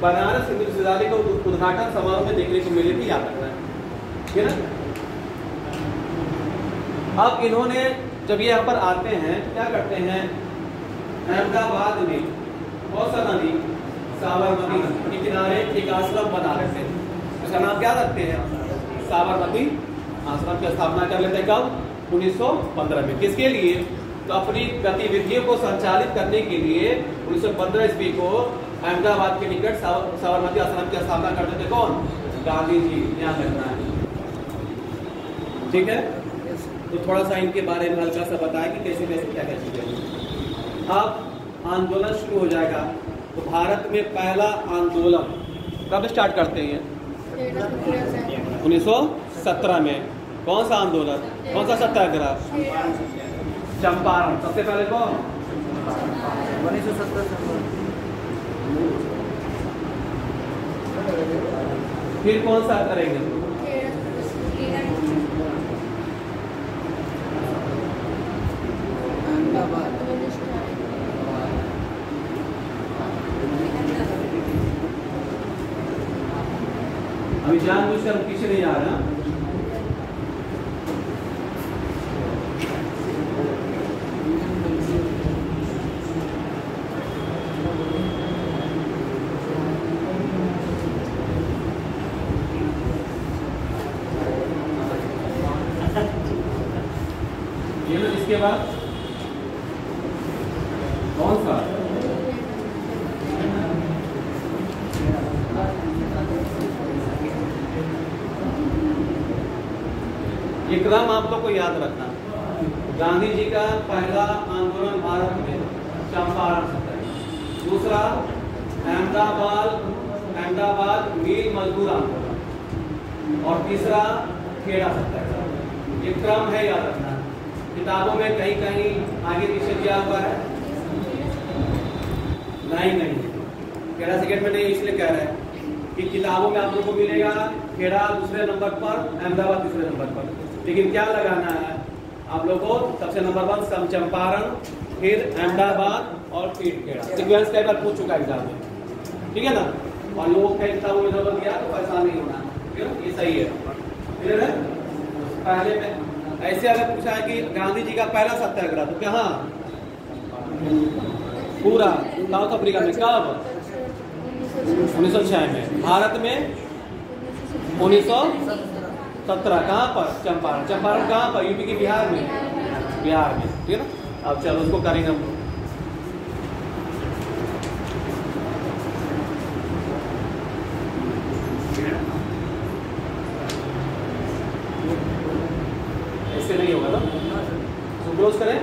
बनारस हिंदू विश्वविद्यालय का उद्घाटन समारोह में देखने को मिली थी, याद रखना है, ठीक है ना। अब इन्होंने जब ये यहाँ पर आते हैं, क्या करते हैं, अहमदाबाद में कौन सा नदी, साबरमती के किनारे एक आश्रम बना लेते हैं। उसका नाम क्या रखते हैं, साबरमती आश्रम की स्थापना कर लेते हैं। कब? 1915 में। किसके लिए? तो अपनी गतिविधियों को संचालित करने के लिए 1915 ईस्वी को अहमदाबाद के निकट साबरमती आश्रम की स्थापना करते थे। कौन? गांधी जी। यहाँ रखना है, ठीक है। तो थोड़ा सा इनके बारे में हल्का सा बताया कि कैसे कैसे क्या क्या चीजें। अब आंदोलन शुरू हो जाएगा। तो भारत में पहला आंदोलन कब स्टार्ट करते हैं? 1917 में। कौन सा आंदोलन, कौन सा सत्याग्रह? चंपारण। सबसे पहले कौन? 1917। फिर कौन सा करेंगे? अभी जानबूझकर हम पीछे नहीं जा रहे हैं। ये लो, इसके बाद कौन सा? ये क्रम आप लोग को याद रखना। गांधी जी का पहला आंदोलन भारत में चंपारण सत्याग्रह, दूसरा अहमदाबाद मील मजदूर आंदोलन, और तीसरा खेड़ा सत्याग्रह। ये क्रम है, याद रखना। किताबों में कहीं कहीं आगे पीछे दिया हुआ है? नहीं, खेड़ा सेकंड में नहीं, इसलिए कह रहे हैं कि किताबों में आप लोगों को मिलेगा खेड़ा दूसरे नंबर पर, अहमदाबाद तीसरे नंबर पर, लेकिन क्या लगाना है आप लोगों को? सबसे नंबर 1 चंपारण, फिर अहमदाबाद और फिर खेड़ा। सीक्वेंस कई बार पूछ चुका एग्जाम में, ठीक है ना? और लोग कई किताबों में नंबर दिया तो परेशान नहीं होना, ठीक है? ये सही है, क्लियर है? पहले में ऐसे अगर पूछा है कि गांधी जी का पहला सत्याग्रह तो कहाँ? पूरा साउथ अफ्रीका में, कब? 1906 में। भारत में 1917। कहाँ पर? चंपारण। चंपारण कहाँ पर? यूपी के बिहार में, बिहार में, ठीक है ना? अब चलो उसको करेंगे हम। ऐसे नहीं होगा ना, तो क्लोज करें।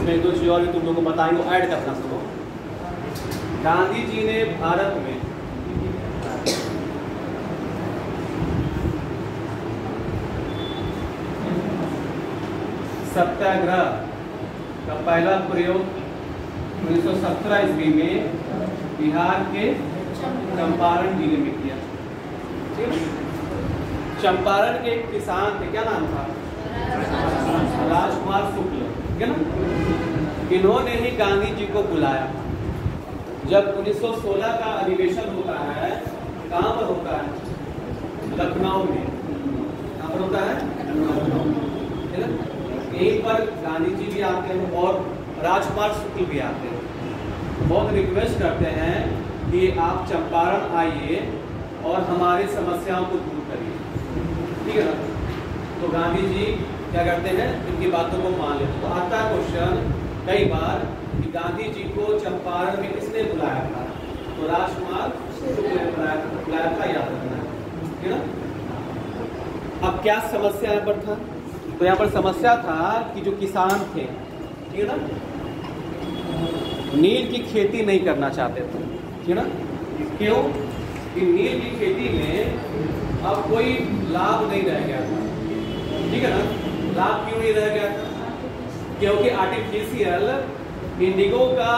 एक दो चीज और भी तुम लोगों को बताएंगे, ऐड करना सुनो। गांधी जी ने भारत में सत्याग्रह का पहला प्रयोग 1917 ईस्वी में बिहार के चंपारण जिले में किया। ठीक है? चंपारण के किसान थे, क्या नाम था? राजकुमार शुक्ल, ठीक है ना? इन्होंने ही गांधी जी को बुलाया। जब 1916 का अधिवेशन होता है, कहाँ पर होता है? लखनऊ में। कहाँ पर होता है? लखनऊ, ठीक है? यहीं पर गांधी जी भी आते हैं और राजकुमार शुक्ल भी आते हैं। बहुत रिक्वेस्ट करते हैं कि आप चंपारण आइए और हमारी समस्याओं को दूर करिए, ठीक है ना? तो गांधी जी क्या करते हैं? इनकी बातों को मान लेते। तो आता है क्वेश्चन कई बार कि गांधी जी को चंपारण में किसने बुलाया था? तो राजकुमार शुक्ल ने बुलाया था, याद रखना है, ठीक है ना? अब क्या समस्या यहाँ पर था? तो यहाँ पर समस्या था कि जो किसान थे, ठीक है ना, नील की खेती नहीं करना चाहते थे, ठीक है ना? क्यों? कि नील की खेती में अब कोई लाभ नहीं रह गया था, ठीक है ना? लाभ क्यों नहीं रह गया था? क्योंकि आर्टिफिशियल इंडिगो का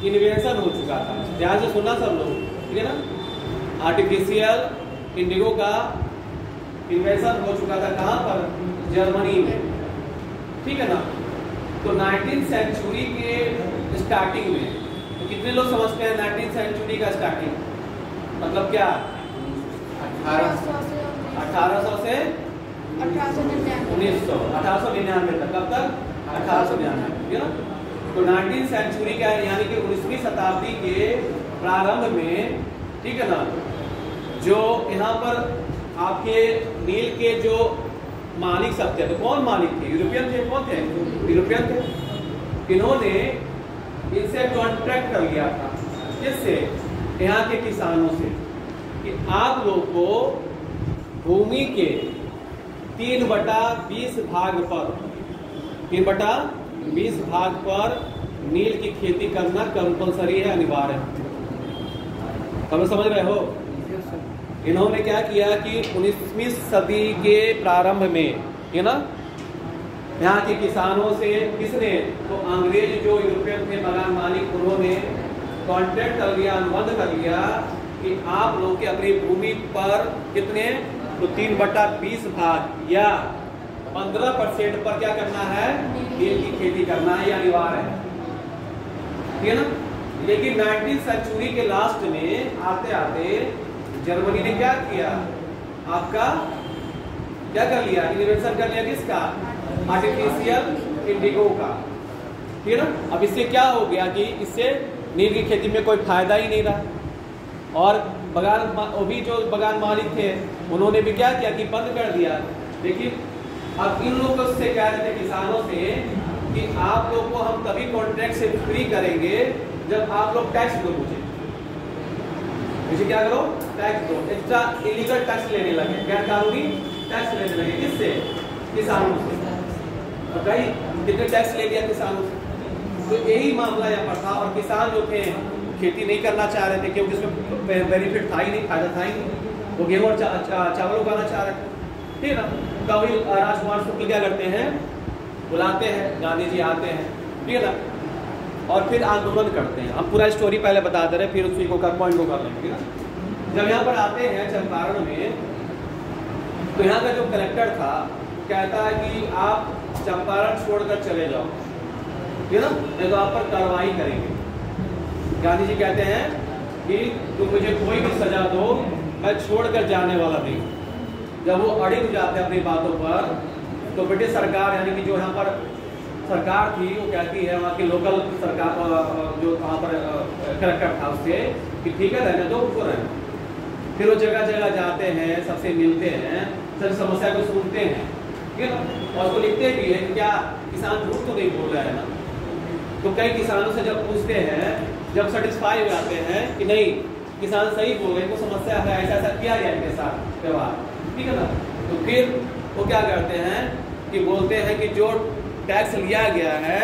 इन्वेंशन हो चुका था। ध्यान से सुनना सब लोग, ठीक है ना? आर्टिफिशियल इंडिगो का इन्वेंशन हो चुका था। कहाँ पर? जर्मनी में, ठीक है ना? तो 19वीं सेंचुरी के स्टार्टिंग में, तो कितने लोग समझते हैं 19वीं सेंचुरी का स्टार्टिंग मतलब क्या? 1800 से 1900, 1899 तक। कब तक? 1899, ठीक है ना? तो 19वीं सेंचुरी का यानी कि 19वीं शताब्दी के प्रारंभ में, ठीक है ना, जो यहाँ पर आपके नील के जो मालिक सब थे, तो कौन मालिक थे? यूरोपियन थे। कौन थे? यूरोपियन थे। इन्होंने इनसे कॉन्ट्रैक्ट कर लिया था, जिससे यहाँ के किसानों से, कि आप लोग को भूमि के 3/20 भाग पर, 3/20 भाग पर नील की खेती करना कंपलसरी है, अनिवार्य है। सब समझ रहे हो? इन्होंने क्या किया कि 19वीं सदी के प्रारंभ में, है ना, यहाँ के किसानों से किसने? तो अंग्रेज जो यूरोपियन थे मकान मालिक, उन्होंने कॉन्ट्रैक्ट कर लिया, अनुबंध कर लिया कि आप लोग के अपनी भूमि पर कितने? तो 3/20 भाग या 15% पर क्या करना है? नील की खेती करना है, या अनिवार्य है, ठीक है ना? लेकिन 19वीं सेंचुरी के लास्ट में आते आते जर्मनी ने क्या किया? आपका क्या कर लिया? इन्वेंशन कर लिया किसका? आर्टिफिशियल इंडिगो का, ठीक है ना? अब इससे क्या हो गया कि इससे नील की खेती में कोई फायदा ही नहीं रहा और वो भी जो बगान मालिक थे उन्होंने भी क्या किया कि बंद कर दिया। लेकिन अब इन लोगों से कह रहे थे किसानों से कि आप लोग को हम तभी कॉन्ट्रैक्ट से फ्री करेंगे जब आप लोग टैक्स दो मुझे क्या करो, टैक्स दो। एक्स्ट्रा इलीगल टैक्स लेने लगे, गैर कानूनी टैक्स लेने लगे। किससे? किसानों से। और कई कितने टैक्स ले लिया किसानों से। तो यही मामला यहाँ पर था। और किसान जो थे खेती नहीं करना चाह रहे थे क्योंकि उसमें बेनिफिट था ही नहीं, फायदा था ही नहीं। वो गेहूँ और चावल उगाना चाह रहे थे, ठीक है ना। कभी राजकुमार शुक्ल क्या करते हैं, बुलाते हैं, गांधी जी आते हैं, ठीक है ना, और फिर आंदोलन करते हैं। हम पूरा स्टोरी पहले बता दे रहे हैं, फिर उसी को पॉइंट को कर लेंगे, ठीक है ना। जब यहाँ पर आते हैं चंपारण में, तो यहाँ का जो कलेक्टर था कहता है कि आप चंपारण छोड़कर चले जाओ, ठीक है ना, नहीं तो आप पर कार्रवाई करेंगे। गांधी जी कहते हैं कि तुम मुझे कोई भी सजा दो, मैं छोड़कर जाने वाला नहीं। जब वो अड़िग जाते हैं अपनी बातों पर, तो ब्रिटिश सरकार यानी कि जो यहाँ पर सरकार थी वो कहती है, वहाँ की लोकल सरकार जो वहाँ पर कलेक्टर था उससे कि ठीक है रहने दो उसको रहने। फिर वो जगह जगह जाते हैं, सबसे मिलते हैं, सब समस्या को सुनते हैं, ठीक है ना, और उसको लिखते भी है कि क्या किसान झूठ तो नहीं बोल रहा है ना। तो कई किसानों से जब पूछते हैं, जब सेटिस्फाई हो जाते हैं कि नहीं किसान सही बोल रहे, इनको समस्या है, ऐसा ऐसा किया गया इनके साथ व्यवहार, ठीक है ना, तो फिर वो क्या करते हैं कि बोलते हैं कि जो टैक्स लिया गया है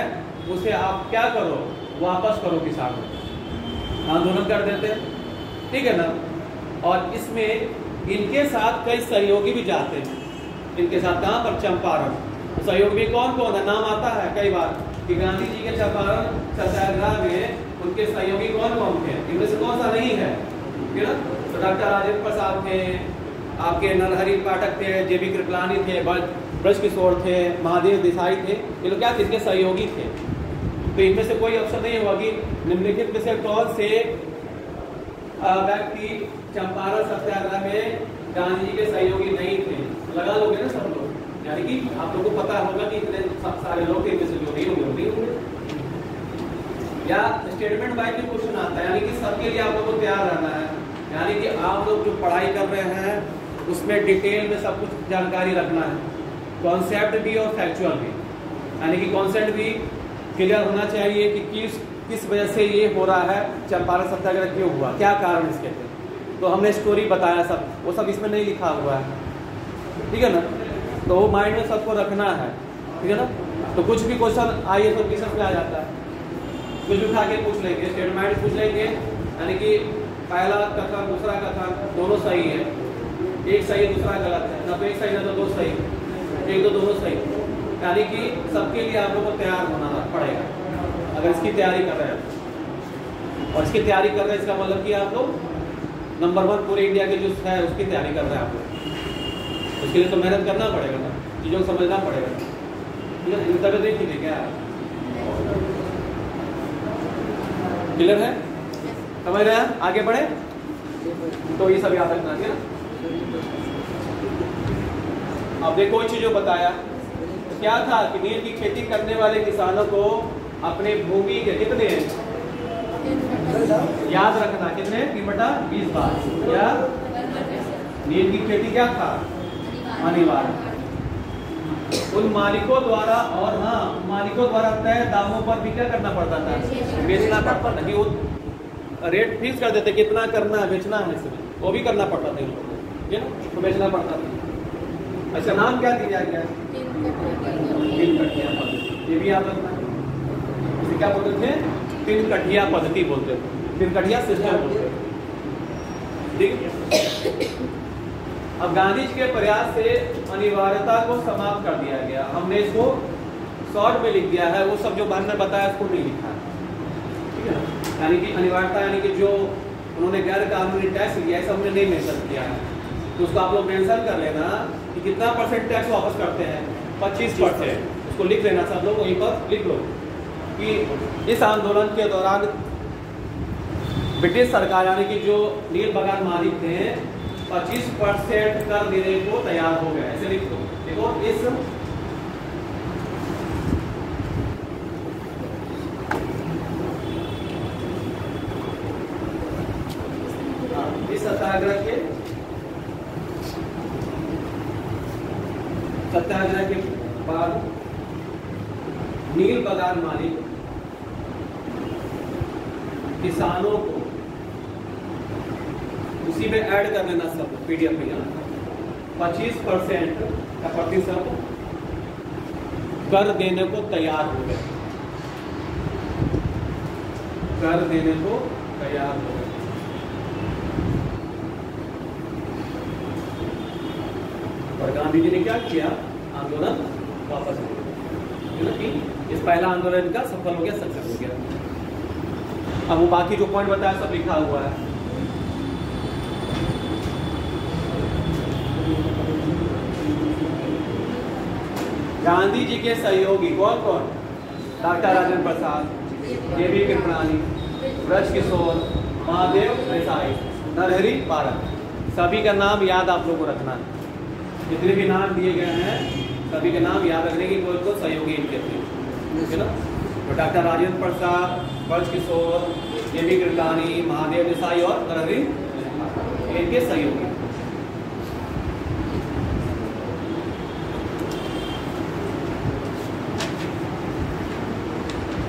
उसे आप क्या करो, वापस करो किसानों को। आंदोलन कर देते हैं, ठीक है ना। और इसमें इनके साथ कई सहयोगी भी जाते हैं, इनके साथ कहाँ पर, चंपारण। सहयोगी भी कौन कौन है, नाम आता है कई बार कि गांधी जी के चंपारण सत्याग्रह में उनके सहयोगी कौन कौन थे, इनमें से कौन सा नहीं है, ठीक है ना। तो डॉक्टर राजेंद्र प्रसाद थे, आपके नरहरि पाठक थे, जेबी कृपलानी थे, ब्रज किशोर थे, महादेव देसाई थे। ये लोग क्या थे, इनके सहयोगी थे। तो इनमें से कोई ऑप्शन नहीं होगा कि निम्नलिखित में से कौन से व्यक्ति चंपारण सत्याग्रह में गांधी जी के सहयोगी नहीं थे। लगा लोगे ना सब लोग, यानी कि आप लोगों को पता होगा कि इतने सारे लोग इनमें से जो नहीं होंगे। या स्टेटमेंट वाइज भी क्वेश्चन आता है, यानी कि सबके लिए आप लोगों को तैयार रहना है। यानी कि आप लोग जो पढ़ाई कर रहे हैं उसमें डिटेल में सब कुछ जानकारी रखना है, कॉन्सेप्ट भी और फैक्चुअल भी। यानी कि कॉन्सेप्ट भी क्लियर होना चाहिए कि किस वजह से ये हो रहा है, चंपारण सत्याग्रह क्यों हुआ, क्या कारण इसके थे। तो हमने स्टोरी बताया सब, वो सब इसमें नहीं लिखा हुआ है, ठीक है ना। तो वो माइंड में सबको रखना है, ठीक है ना। तो कुछ भी क्वेश्चन आइए तो क्वेश्चन पे आ जाता है, कुछ उठा के पूछ लेंगे, स्टेटमेंट पूछ लेंगे, यानी कि पहला कथन दूसरा कथन दोनों सही है, एक सही दूसरा गलत है, ना तो एक सही ना तो दो सही, एक तो दोनों सही। यानी कि सबके लिए आप लोगों को तैयार होना पड़ेगा अगर इसकी तैयारी कर रहे हैं। और इसकी तैयारी कर रहे हैं इसका मतलब कि आप लोग नंबर 1 पूरे इंडिया के जो है उसकी तैयारी कर रहे हैं आप लोग। उसके लिए तो मेहनत करना पड़ेगा ना, चीज़ों को समझना पड़ेगा, ठीक है। तबियत नहीं ठीक है क्या, क्लियर है, समझ रहे हैं, आगे बढ़े। तो ये सब याद रखना है ना। अब देखो ये चीजों बताया क्या था कि नील की खेती करने वाले किसानों को अपने भूमि के कितने याद रखना, कितने 3/20 बार, या नील की खेती क्या था, अनिवार्य। उन मालिकों द्वारा, और हाँ मालिकों द्वारा तय दामों पर भी क्या करना पड़ता था, बेचना पड़ता था। कि वो रेट फिक्स कर देते कितना करना है, बेचना है, इसमें वो भी करना पड़ता था, ठीक है ना, तो बेचना पड़ता था। अच्छा नाम क्या दिया गया, 3 कठिया पद्धति, ये भी याद रखना है। इसे क्या बोलते थे, 3 कठिया पद्धति बोलते थे, 3 कठिया सिस्टम बोलते थे, ठीक। अब गांधी जी के प्रयास से अनिवार्यता को समाप्त कर दिया गया। हमने इसको शॉर्ट में लिख दिया है, वो सब जो बाद में बताया उसको नहीं लिखा है, ठीक है ना। यानी कि अनिवार्यता यानी कि जो उन्होंने गैर कानूनी टैक्स लिया है सब हमने नहीं मेंशन किया है, तो उसको आप लोग मेंशन कर लेना कि कितना % टैक्स वापस करते हैं, 25%। उसको लिख लेना सब लोग, वहीं पर लिख लो कि इस आंदोलन के दौरान ब्रिटिश सरकार यानी कि जो नील बगान मालिक थे 25% कर देने को तैयार हो गए। ऐसे लिख दो, देखो इस सत्याग्रह के बाद नील बागान मालिक किसानों को उसी में ऐड कर लेना, सब पीडीएफ में 25% का प्रतिशत कर देने को तैयार हो गए, कर देने को तैयार हो गए। और गांधी जी ने क्या किया, आंदोलन वापस ले लिया कि इस पहला आंदोलन का सफल हो गया, सक्सेस हो गया। अब वो बाकी जो पॉइंट बताया सब लिखा हुआ है। गांधी जी के सहयोगी कौन कौन? Doctor Rajendra Prasad, KB. कृपलानी, ब्रज किशोर, महादेव देसाई, नरहरि पारख। सभी का नाम याद आप लोगों को रखना है। जितने भी नाम दिए गए हैं सभी के नाम याद रखने की कोई को सहयोगी इनके थे, ठीक है ना। तो डॉक्टर राजेंद्र प्रसाद, ब्रज किशोर, के.बी. कृपलानी, महादेव देसाई और नरहरि इनके सहयोगी।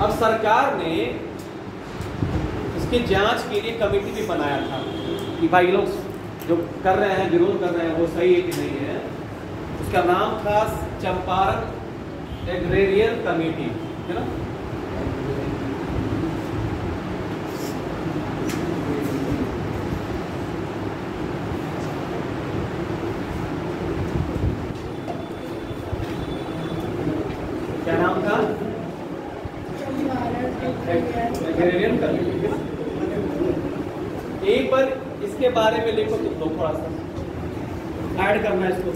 अब सरकार ने इसकी जांच के लिए कमेटी भी बनाया था कि भाई लोग जो कर रहे हैं, विरोध कर रहे हैं, वो सही है कि नहीं है। उसका नाम था चंपारण एग्रेरियन कमेटी, है ना। क्या नाम था? Agrarian committee. एक बार इसके बारे में लिखो तुम लोग, थोड़ा सा ऐड करना है इसको।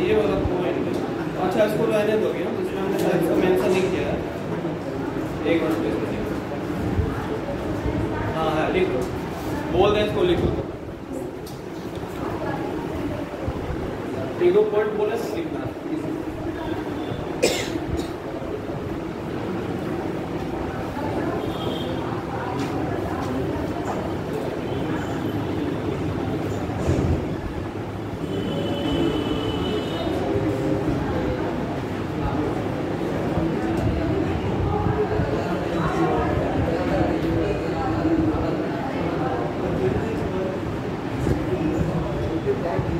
ये वाला पॉइंट, अच्छा इसको रहने दोगे ना, इसमें हमने शायद इसको मेंशन नहीं किया है। एक मिनट इसको लिखो, हाँ हाँ लिख लो, बोल दें इसको, लिख लो। एक दो पॉइंट बोले तो लिखना।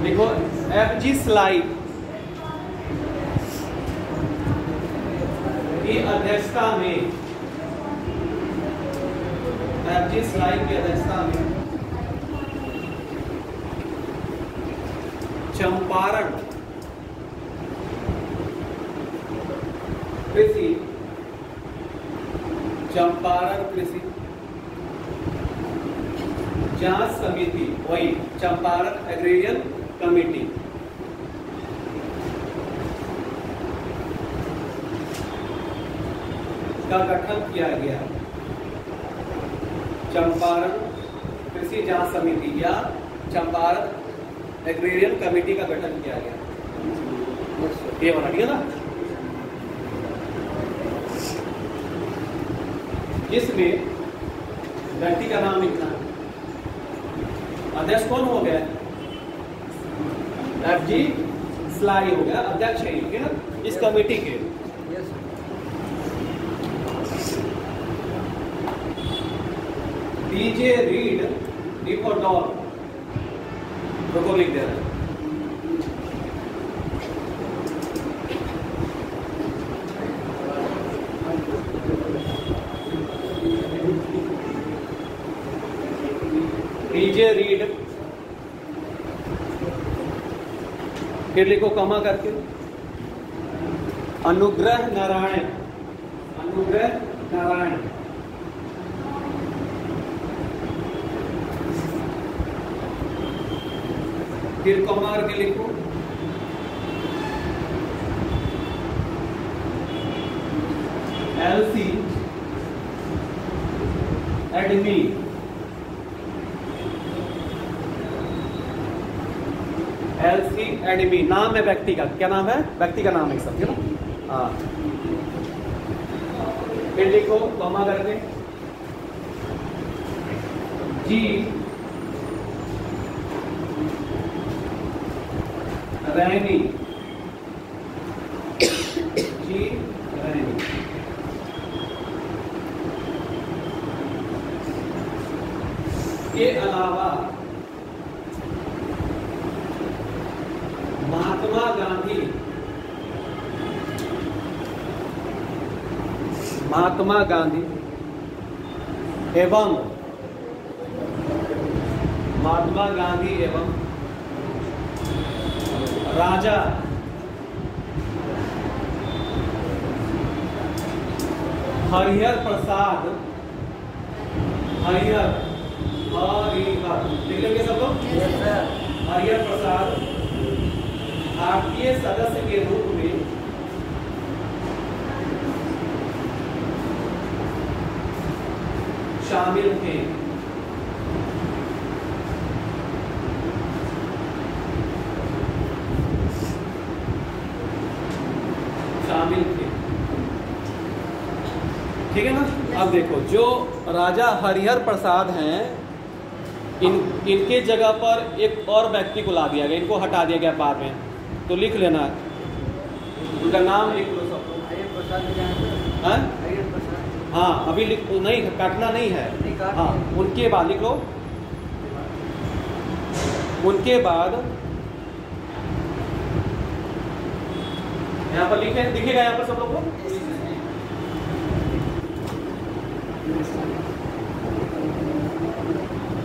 देखो FG स्लाइड की अध्यक्षता में, FG स्लाइड की अध्यक्षता में चंपारण कृषि, चंपारण कृषि जांच समिति, वही चंपारण एग्रेरियन कमेटी का गठन किया गया। चंपारण कृषि जांच समिति या चंपारण एग्रेरियन कमेटी का गठन किया गया। ये वाला ठीक है ना, जिसमें व्यक्ति का नाम लिखना है। अध्यक्ष कौन हो गया? FG स्लाई हो गया, अध्यक्ष है ठीक है ना इस कमेटी के। DJ read, D for dog, को लिख दे रहा है। DJ रीड, फिर लिखो कमा करके, अनुग्रह नारायण, अनुग्रह नारायण, फिर कमा करके लिखो एलसी एडमी, एलसी एडमी नाम है व्यक्ति का। क्या नाम है? व्यक्ति का नाम है सब, है ना? हाँ, फिर लिखो कॉमा करके जी रैनी, जी रैनी। के अलावा महात्मा गांधी, महात्मा गांधी एवं महात्मा गांधी एवं राजा हरिहर प्रसाद, हरिहर लिख लेंगे सब लोग? हरिहर प्रसाद भारतीय सदस्य के रूप में शामिल थे। शामिल थे, ठीक है ना? अब देखो, जो राजा हरिहर प्रसाद हैं, इनके जगह पर एक और व्यक्ति को ला दिया गया, इनको हटा दिया गया बाद में, तो लिख लेना, उनका नाम लिख लो सब। हाँ, अभी लिख नहीं, काटना नहीं है। हाँ, उनके बाद लिख लो, उनके बाद यहाँ पर लिखे, दिखेगा यहाँ पर सब लोग को?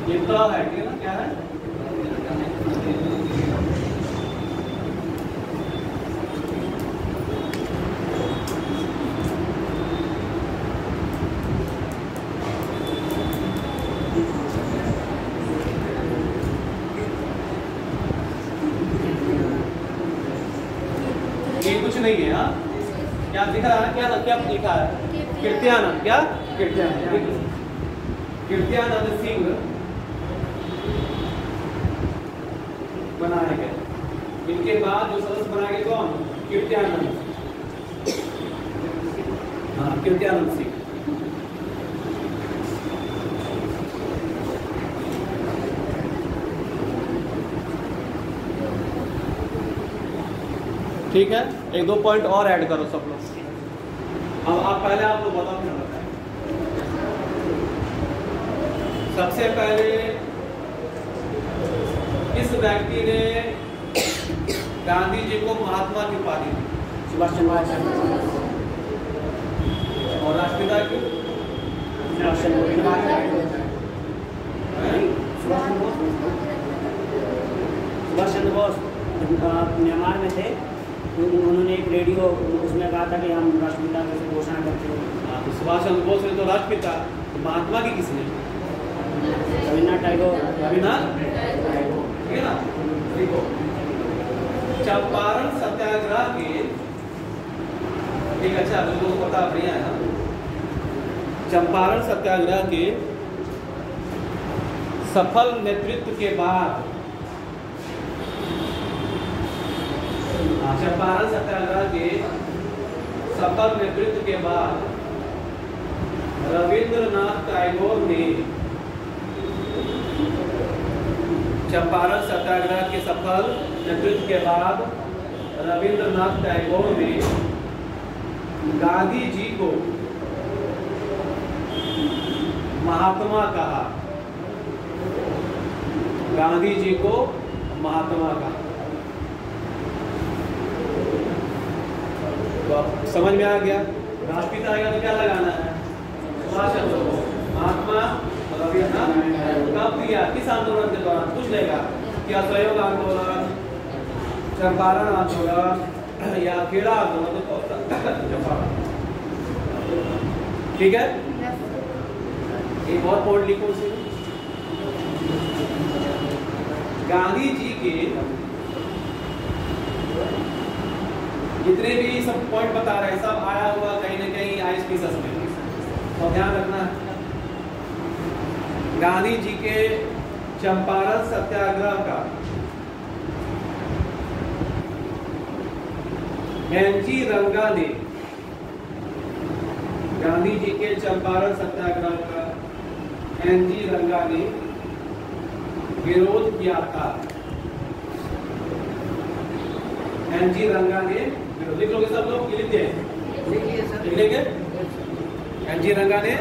ये तो है, ठीक है ना? क्या है? ये कुछ नहीं है। हाँ, क्या दिख रहा है? क्या क्या लिखा है? कीर्त्यानंद। क्या? कीर्त्यानंद, कीर्त्यानंद सिंह बनाए गए। इनके बाद जो सदस्य बनाए गए कौन? कीर्त्यानंद। हाँ, कीर्त्यानंद सिंह। ठीक है, एक दो पॉइंट और ऐड करो सब लोग। अब आप पहले आप लोग बताओ क्या बताएं। सबसे पहले इस व्यक्ति ने गांधी जी को महात्मा की उपाधि दी, सुभाष चंद्र बोस। और राष्ट्रपिता की सुभाष चंद्र बोस जब म्यांमार में थे, उन्होंने एक रेडियो उसमें कहा था कि हम राष्ट्रपिता की घोषणा करते हैं। तो सुभाष चंद्र बोस ने तो राष्ट्रपिता, तो महात्मा की किसने? रविन्द्रनाथ टैगोर। रविन्द्रनाथ, ठीक है ना? देखो, चंपारण सत्याग्रह के एक अच्छा लोगों को पता बढ़िया है ना, चंपारण सत्याग्रह के सफल नेतृत्व के बाद, चंपारण सत्याग्रह के सफल नेतृत्व के बाद रविंद्रनाथ टैगोर ने, चंपारण सत्याग्रह के सफल नेतृत्व के बाद रविंद्रनाथ टैगोर ने गांधी जी को महात्मा कहा। गांधी जी को महात्मा कहा। तो आप समझ में आ गया? राष्ट्रपिता आएगा तो क्या लगाना है? सुभाष चंद्र बोस। महात्मा रविन्द्रनाथ कब दिया? किस आंदोलन के दौरान? पूछ लेगा कि असहयोग आंदोलन, चंपारण आंदोलन या खेड़ा आंदोलन, तो चंपारण। ठीक है, एक और पॉइंट लिखो उसे। गांधी जी के जितने भी सब पॉइंट बता रहे हैं सब आया हुआ कहीं ना कहीं ISPSS में, तो ध्यान रखना। गांधी जी के चंपारण सत्याग्रह का NG रंगा ने, गांधी जी के चंपारण सत्याग्रह का NG रंगा ने विरोध किया था। NG रंगा ने विरोध, लिख लोगे सब लोग, लिख लेंगे। NG रंगा ने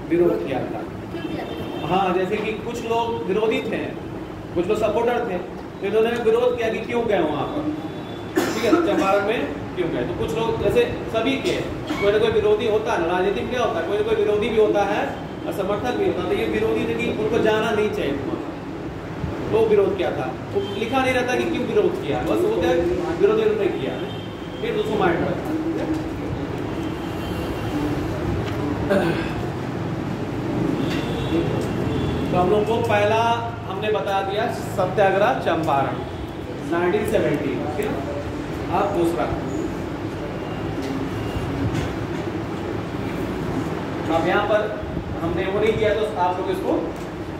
विरोध किया था। हाँ, जैसे कि कुछ लोग विरोधी थे, कुछ लोग सपोर्टर थे, तो इन्होंने विरोध किया कि क्यों गए वहां पर, ठीक है ना, चंपारण में क्यों गए। तो कुछ लोग जैसे सभी के कोई ना कोई विरोधी होता है ना, राजनीति में क्या होता है, कोई ना कोई विरोधी भी होता है और समर्थक भी होता है। तो ये विरोधी थे कि उनको जाना नहीं चाहिए, वो विरोध किया था। वो लिखा नहीं रहता कि क्यों विरोध किया, बस वो क्या विरोध उन्होंने किया, फिर उसको माइंड रखा। तो हम लोग को पहला हमने बता दिया सत्याग्रह चंपारण 1970, ठीक है। अब दूसरा, अब यहाँ पर हमने वो नहीं किया तो आप लोग इसको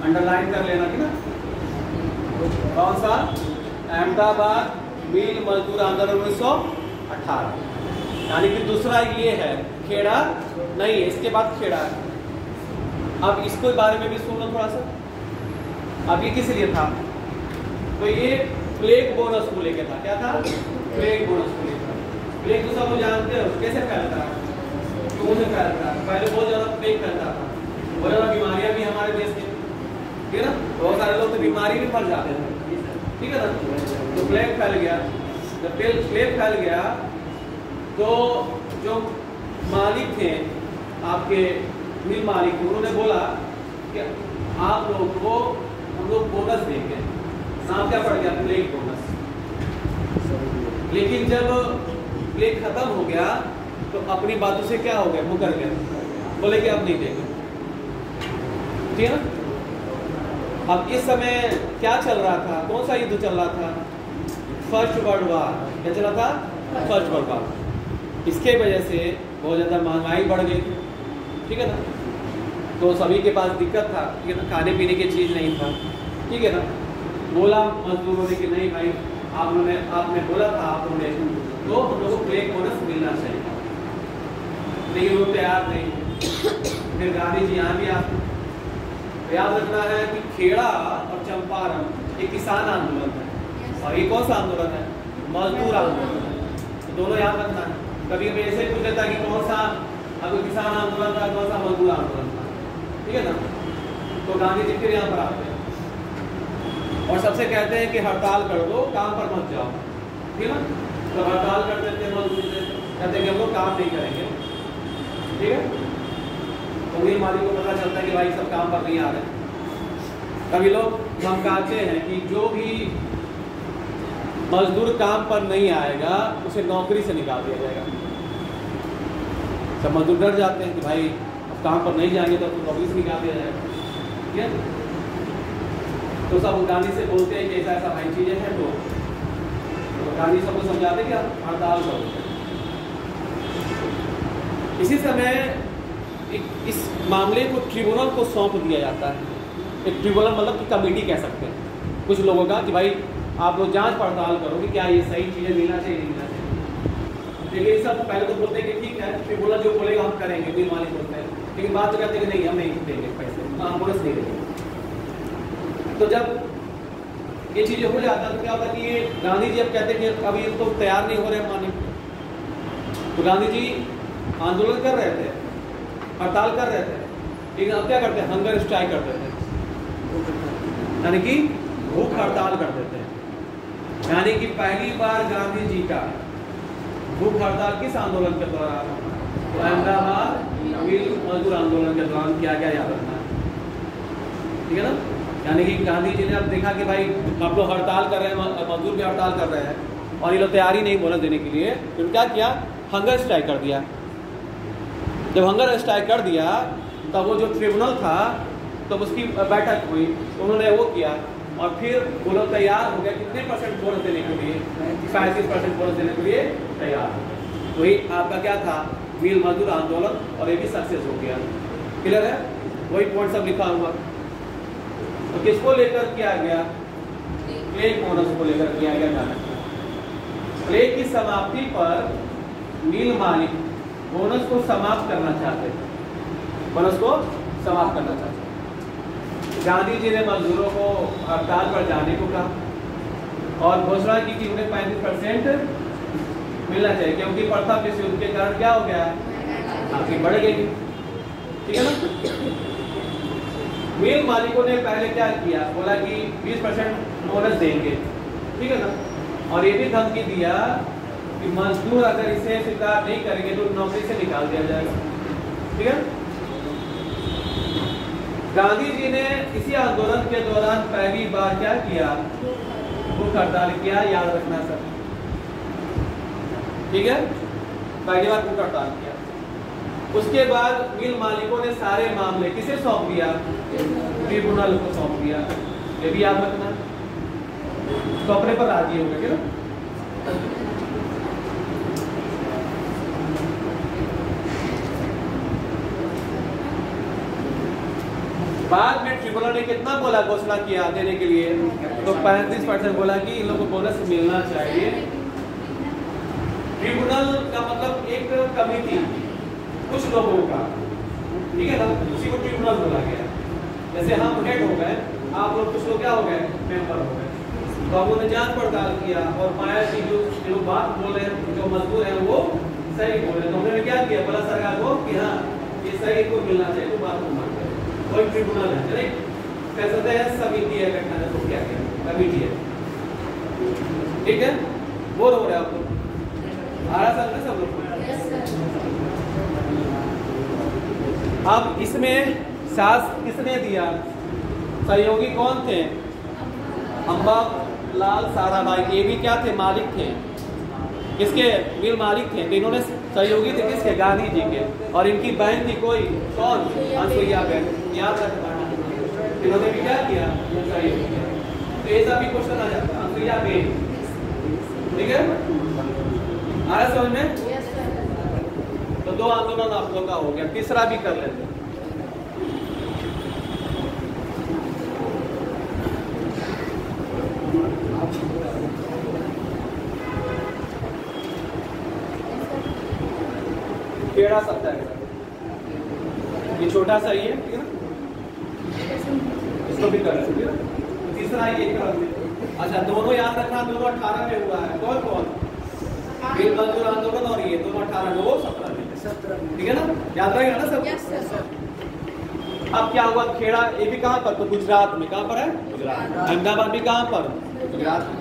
अंडरलाइन कर लेना, ठीक ना। कौन सा? अहमदाबाद मिल मजदूर आंदोलन 1918, यानी कि दूसरा ये है। खेड़ा नहीं है, इसके बाद खेड़ा है। अब इसको बारे में भी सुन लो थोड़ा सा। अब ये किस लिए था? तो ये प्लेग बोनस को लेकर था। क्या था? प्लेग बोनस को लेकर। प्लेग तो सब लोग जानते हो कैसे फैलता है, क्यों से फैलता है। पहले बहुत ज्यादा प्लेग फैलता था, बहुत ज्यादा बीमारियां भी हमारे देश में, ठीक है ना। बहुत सारे लोग तो बीमारी भी फैल जाते हैं, ठीक है ना। तो प्लेग फैल गया। जब प्लेग फैल गया तो जो मालिक थे आपके मिल मालिक, उन्होंने बोला कि आप लोगों को हम लोग बोनस देंगे। नाम क्या पड़ गया? Plague bonus. लेकिन जब प्लेग खत्म हो गया तो अपनी बातों से क्या हो गया? मुकर गए, बोले कि अब नहीं देंगे, ठीक है ना। अब इस समय क्या चल रहा था? कौन सा युद्ध चल रहा था? First world war. क्या चला था? First world war. इसके वजह से बहुत ज़्यादा महंगाई बढ़ गई, ठीक है ना। तो सभी के पास दिक्कत था, ठीक है ना, खाने पीने की चीज़ नहीं था, ठीक है ना। बोला मजदूरों ने कि नहीं भाई, आपने बोला था, आपने तो हम लोगों को प्लेग बोनस मिलना चाहिए, लेकिन वो तैयार नहीं। फिर गांधी जी यहाँ भी आते। याद रखना है कि खेड़ा और चंपारण एक किसान आंदोलन है, और ये कौन सा आंदोलन है? मजदूर आंदोलन है। तो दोनों याद रखना है। कभी कभी ऐसे पूछ लेता है कि कौन सा अगर किसान आंदोलन था, कौन सा मजदूर आंदोलन था, ठीक है ना। तो गांधी जी फिर यहाँ पर आते हैं और सबसे कहते हैं कि हड़ताल कर दो, काम पर मत जाओ, ठीक है ना। तो हड़ताल कर देते हैं मजदूर से, कहते हैं कि हम लोग काम नहीं करेंगे, ठीक है। तो वही मालिक को पता चलता है कि भाई सब काम पर नहीं आ रहे। कभी लोग धमकाते हैं कि जो भी मजदूर काम पर नहीं आएगा उसे नौकरी से निकाल दिया जाएगा। सब मजदूर डर जाते हैं कि भाई अब काम पर नहीं जाएंगे तो नौकरी से निकाल दिया जाएगा, ठीक है। तो सब गांधी से बोलते हैं कि ऐसा ऐसा भाई चीज़ें हैं। तो गांधी सबको समझाते कि आप हड़ताल करो। इसी समय इस मामले को ट्रिब्यूनल को सौंप दिया जाता है। एक ट्रिब्यूनल मतलब कि कमेटी कह सकते हैं कुछ लोगों का, कि भाई आप लोग जांच पड़ताल करो कि क्या ये सही चीज़ें मिलना चाहिए नहीं मिलना चाहिए। लेकिन सब पहले तो बोलते हैं कि ठीक है, ट्रिब्यूनल जो बोलेगा हम करेंगे, मिल मालिक बोलते हैं। लेकिन बात तो कहते हैं कि नहीं, हम नहीं देंगे पैसे, हम बोनस नहीं देंगे। तो जब ये चीज़ें हो जाता है तो क्या होता है कि ये गांधी जी अब कहते हैं कि अभी तो तैयार नहीं हो रहे माने। तो गांधी जी आंदोलन कर रहे थे, हड़ताल कर रहे थे, लेकिन अब क्या करते हैं? हंगर स्ट्राइक कर देते हैं, यानी कि भूख हड़ताल कर देते हैं। यानी कि पहली बार गांधी जी का भूख हड़ताल किस आंदोलन के दौरान? तो अहमदाबाद मिल मजदूर आंदोलन के दौरान क्या क्या याद रखना है, ठीक है ना। यानी कि गांधी जी ने अब देखा कि भाई आप लोग हड़ताल कर रहे हैं, मजदूर भी हड़ताल कर रहे हैं और ये लोग तैयारी नहीं बोनस देने के लिए, तो क्या किया? हंगर स्ट्राइक कर दिया। जब हंगर स्ट्राइक कर दिया तब वो जो ट्रिब्यूनल था तब उसकी बैठक हुई, तो उन्होंने वो किया और फिर वो लोग तैयार हो गए कितने % बोनस देने के लिए, 35% बोनस देने के लिए तैयार। वही आपका क्या था, मिल मजदूर आंदोलन, और ये भी सक्सेस हो गया। क्लियर है, वही पॉइंट सब लिखा हुआ। तो किसको लेकर किया गया, प्लेग बोनस को लेकर किया गया था। प्लेग की समाप्ति पर मिल मालिक बोनस को समाप्त करना चाहते थे, बोनस को समाप्त करना चाहते थे। गांधी जी ने मजदूरों को हड़ताल पर जाने को कहा और घोषणा की कि उन्हें 35% मिलना चाहिए, क्योंकि प्रथम विश्व युद्ध के कारण क्या हो गया, काफी बढ़ गई। ठीक है ना। मिल मालिकों ने पहले क्या किया, बोला कि 20% बोनस देंगे, ठीक है ना, और ये भी धमकी दिया कि मजदूर अगर इसे स्वीकार नहीं करेंगे तो नौकरी से निकाल दिया जाएगा। ठीक है। गांधी जी ने इसी आंदोलन के दौरान पहली बार क्या किया, भूख हड़ताल किया, याद रखना सर। ठीक है, पहली बार भूख हड़ताल किया। उसके बाद मिल मालिकों ने सारे मामले किसे सौंप दिया, ट्रिब्यूनल को सौंप दिया। ये भी याद रखना, तो अपने पर राजी हो गए ना। बाद में ट्रिब्यूनल ने कितना बोला, घोषणा किया देने के लिए, तो 35% बोला कि इन लोगों को बोनस मिलना चाहिए। ट्रिब्यूनल का मतलब एक कमिटी, कुछ लोगों का, ठीक है ना, उसी को ट्रिब्यूनल बोला गया। जैसे हम हेड हो गए, आप लोग कुछ लोग क्या हो गए, मेंबर हो गए। तो हम लोगों ने जांच पड़ताल किया और पाया कि जो बात बोल रहे हैं, जो मजदूर है वो सही बोल रहे हैं। तो हमने क्या किया, बोला सरकार को कि हाँ ये सही को मिलना चाहिए, तो बात को मानते हैं। कोई ट्रिब्यूनल है, चलिए कह सकते हैं समिति है, बैठना तो क्या क्या कमिटी है। ठीक है, बोल हो रहे हैं आप लोग, आ रहा है सब लोग। अब इसमें सास किसने दिया, सहयोगी कौन थे, अम्बा लाल साराभाई, ये भी क्या थे, मालिक थे, किसके, मिल मालिक थे। तो इन्होंने सहयोगी थे किसके, गांधी जी के, और इनकी बहन थी कोई, कौन, अनुसुईया बहन, याद रखना। इन्होंने भी क्या किया, सहयोग किया। तो ऐसा भी क्वेश्चन आ जाता है, अनुसुईया बहन। ठीक है, आ रहा समझ में। तो 2 आंदोलन आप लोग का हो गया, तीसरा भी कर लेते हैं। खेड़ा सत्याग्रह, ये छोटा सा ही है, ठीक है ना, इसको भी कर लेते हैं। तीसरा ये कर लेते। अच्छा, दोनों याद रखना, दोनों 18 में हुआ है। कौन कौन, मिल मजदूर आंदोलन और ये दोनों 18 में, वो 17 में, ठीक है ना, याद रहेगा ना सब। अब क्या हुआ, खेड़ा ये भी कहाँ पर, तो गुजरात में, कहाँ पर है, गुजरात। अहमदाबाद भी कहाँ पर, गुजरात में।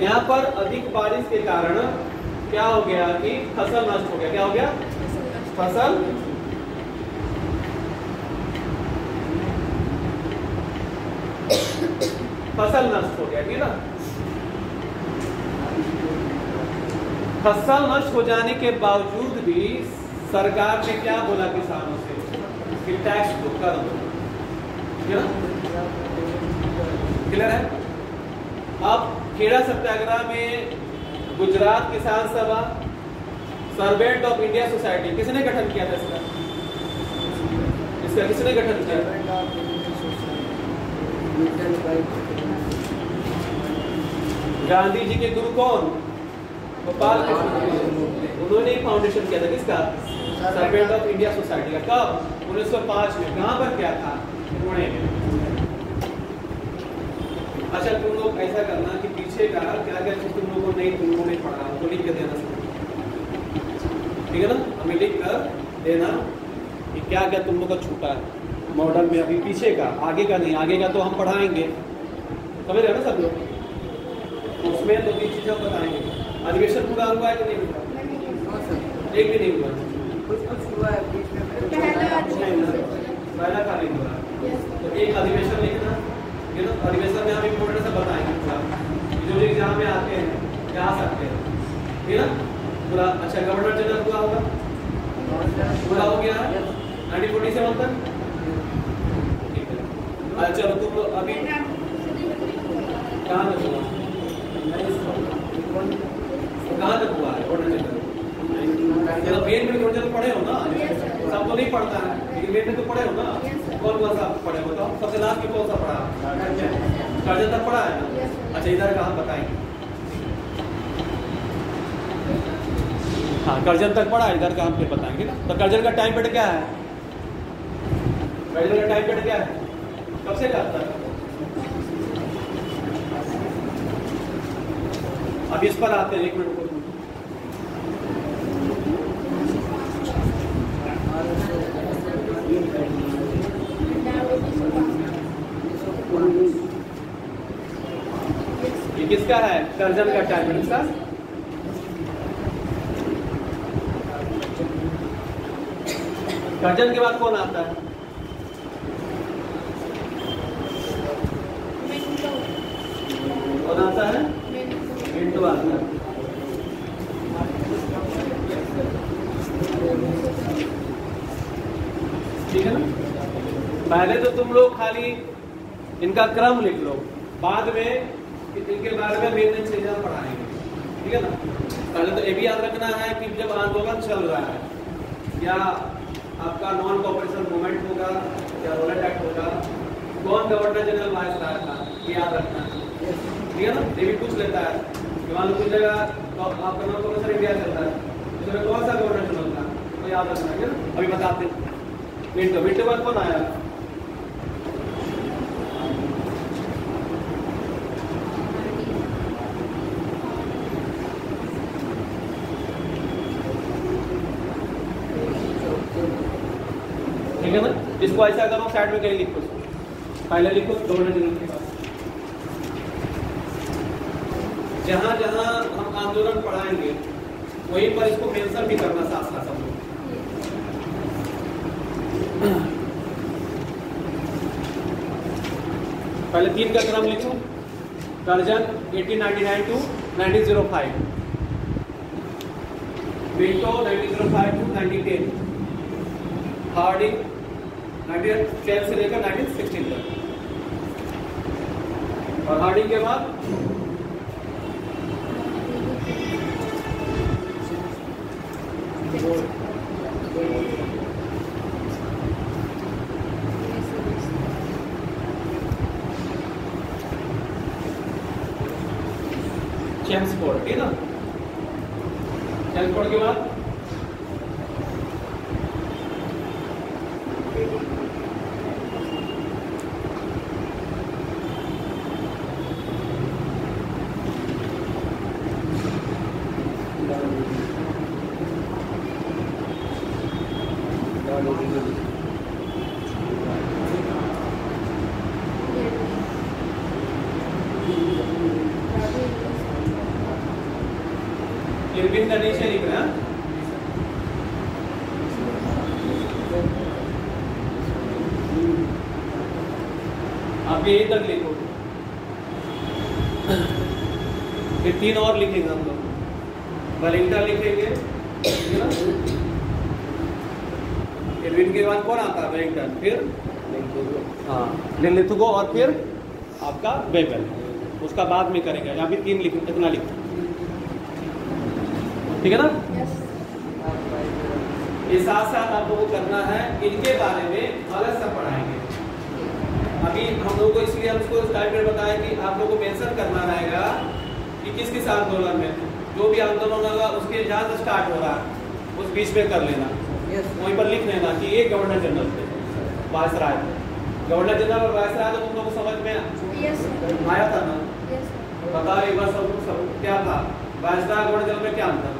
यहाँ पर अधिक बारिश के कारण क्या हो गया कि फसल नष्ट हो गया। क्या हो गया, फसल नष्ट हो गया, ठीक है ना। फसल नष्ट हो जाने के बावजूद भी सरकार ने क्या बोला किसानों से कि टैक्स को कर दो, ठीक है ना, क्लियर है। अब खेड़ा सत्याग्रह में Gujarat Kisan Sabha, servant of India society, किसने गठन किया था इसका किसने गठन किया, गांधी जी के गुरु कौन, गोपाल कृष्ण, उन्होंने फाउंडेशन किया था किसका, सर्वेंट ऑफ इंडिया सोसाइटी का। कब, 1905 में। कहाँ पर क्या था, पुणे में। अच्छा, तुम लोग ऐसा करना कि पीछे का क्या क्या चीज तुम लोगों को नहीं पढ़ा, तो लिख के देना, ठीक है ना, हमें लिख कर देना कि क्या क्या तुम लोग का छूटा है मॉडल में। अभी पीछे का, आगे का नहीं, आगे का तो हम पढ़ाएंगे, समझ रहे हो ना सब लोग। उसमें 2-3 चीजें बताएंगे। अधिवेशन पूरा हुआ है कि नहीं हुआ, एक भी नहीं हुआ, कुछ हुआ है बीच में, पहला का नहीं हुआ। तो एक अधिवेशन लिखना, अधिवेशन में हम इम्पोर्टेंट से बताएंगे पूरा, जो एग्जाम में आते हैं क्या आ सकते हैं, ठीक है ना पूरा। अच्छा, गवर्नर जनरल पूरा होगा, पूरा हो गया 1947 तक, ठीक है। अच्छा, चलो तुम अभी कहाँ तक हुआ? कहाँ तक हुआ है गवर्नर जनरल? मतलब मेन में गवर्नर जनरल पढ़े हो ना? सब तो नहीं पढ़ता है, लेकिन मेन में तो पढ़े हो ना? कौन कौन सा पढ़े बताओ? सबसे लास्ट में कौन सा पढ़ा? कर्जन तक पढ़ा है ना? अच्छा, इधर का हम बताएंगे। हाँ, कर्जन तक पढ़ा, इधर का हम फिर बताएंगे ना। तो कर्जन का टाइम पीरियड क्या है? कर्जन का टाइम पीरियड क्या है? कब से कब तक? अब इस पर आते हैं, एक मिनट। ये किसका है? कर्जन का टाइम पीरियड का। कर्जन के बाद कौन आता है? कौन आता है? मिंटो आता है। ठीक है ना? पहले तो तुम लोग खाली इनका क्रम लिख लो, बाद में इनके बारे में मेन चीजें पढ़ाएंगे। ठीक है ना? पहले तो ये भी याद रखना है कि जब आंदोलन चल रहा है या आपका नॉन कॉपरेशन मूवमेंट होगा या रोलेट एक्ट होगा, कौन गवर्नर जनरल वायसराय था, ये याद रखना है। ठीक है ना? ये भी पूछ लेता है कि मान लो कुछ जगह तो आपका नॉन कॉपरेशन इंडिया चलता है, उसमें कौन सा गवर्नर जनरल था, तो याद रखना है ना? अभी बताते हैं। मिंटो, मिंटो बाद कौन आया? ठीक है ना? इसको ऐसा करो, साइड में कहीं लिखो, पहले लिखो गवर्नर जनरल के पास। जहां जहां हम आंदोलन पढ़ाएंगे वहीं पर इसको मेंशन भी करना साथ साथ हम लोग। पहले 3 का क्रम लिखो। Curzon 1899 to 1905, Minto 1905 to 1910, Hardinge 1912 से लेकर 1916 तक, और हार्डिंग के बाद चेम्सफोर्ड। ठीक है ना? चेम्सफोर्ड के बाद इरविन का नीचे लिखना। आप यही तक लिखो, फिर 3 और लिखेंगे हम लोग। वेलिंगटन लिखेंगे, इरविन के बाद कौन आता है? वेलिंगटन, फिर हाँ लिथुगो, और फिर आपका बेबल, उसका बाद में करेंगे। यहाँ भी 3 लिखो, इतना लिखो। ठीक है ना? ये साथ साथ आप लोगों को करना है, इनके बारे में अलग से पढ़ाएंगे। अभी हम लोगों को इसलिए हम इसको स्टार्ट कर बताया कि आप लोगों को मेंशन करना रहेगा कि किस किस आंदोलन में जो भी आंदोलन होगा उसके जहाँ से स्टार्ट हो रहा है उस बीच में कर लेना। वहीं पर लिख लेना कि ये गवर्नर जनरल थे, वायसराय थे। गवर्नर जनरल और वायसराय तो तुम लोग को समझ में आया था ना? बताओ एक बार सब क्या था? वायसराय गवर्नर जनरल में क्या अंतर?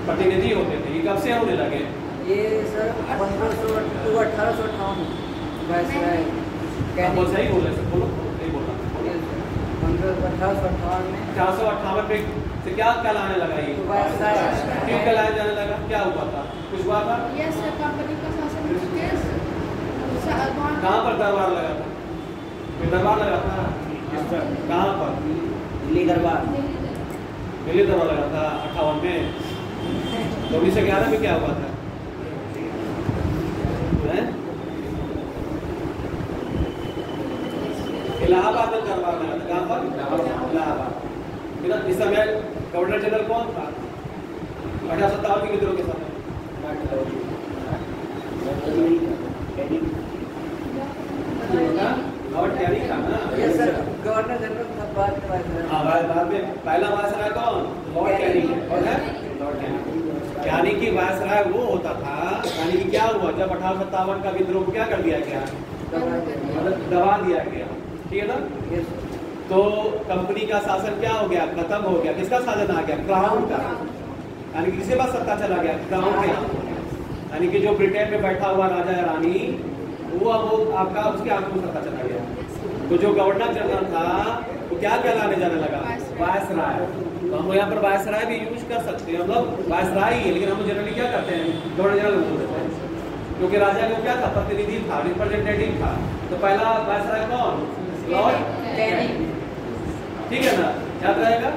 प्रतिनिधि होते थे। ये कब से होने लगे? ये सर 1858 वायसराय बोल सही बोले सर, बोलो नहीं बोला। 1858 में 458 में से क्या कहलाने लगा? ये क्यों कहलाया जाने लगा? क्या हुआ था? कुछ हुआ था? कहाँ पर दरबार लगा था? दरबार लगा था कहाँ पर? दिल्ली दरबार। दिल्ली दरबार लगा था 58 में। 1911 में क्या हुआ था? इलाहाबाद में करवाना है, कहाँ पर? इलाहाबाद। फिर इस समय गवर्नर जनरल कौन था 1857 के विद्रोह के समय? लॉर्ड कैनिंग था ना? यस सर, गवर्नर जनरल था बाद में। हाँ, बाद में पहला वायसराय कौन? लॉर्ड कैनिंग है। कौन है? Lord Canning. यानी कि वायसराय वो होता था, यानी कि क्या हुआ जब 1857 का विद्रोह को क्या कर दिया गया? मतलब दबा दिया गया, ठीक है ना? तो कंपनी का शासन क्या हो गया? खत्म हो गया। किसका शासन आ गया? क्राउन का। यानी कि किसके पास सत्ता चला गया? क्राउन के। यानी कि जो ब्रिटेन में बैठा हुआ राजा या रानी वो अब वो आपका उसके हाथ में सत्ता चला गया। तो जो गवर्नर जनरल था वो क्या कहलाने जाने लगा? वायसराय। तो हम यहाँ पर वायसराय भी यूज कर सकते हैं, मतलब वायसराय ही है, लेकिन हम जनरली क्या करते हैं? गवर्नर जनरल बोल देते हैं, क्योंकि राजा को क्या था? प्रतिनिधि था, रिप्रेजेंटेटिव था। तो पहला वायसराय कौन? लॉर्ड कैनिंग, ठीक है ना? याद रहेगा?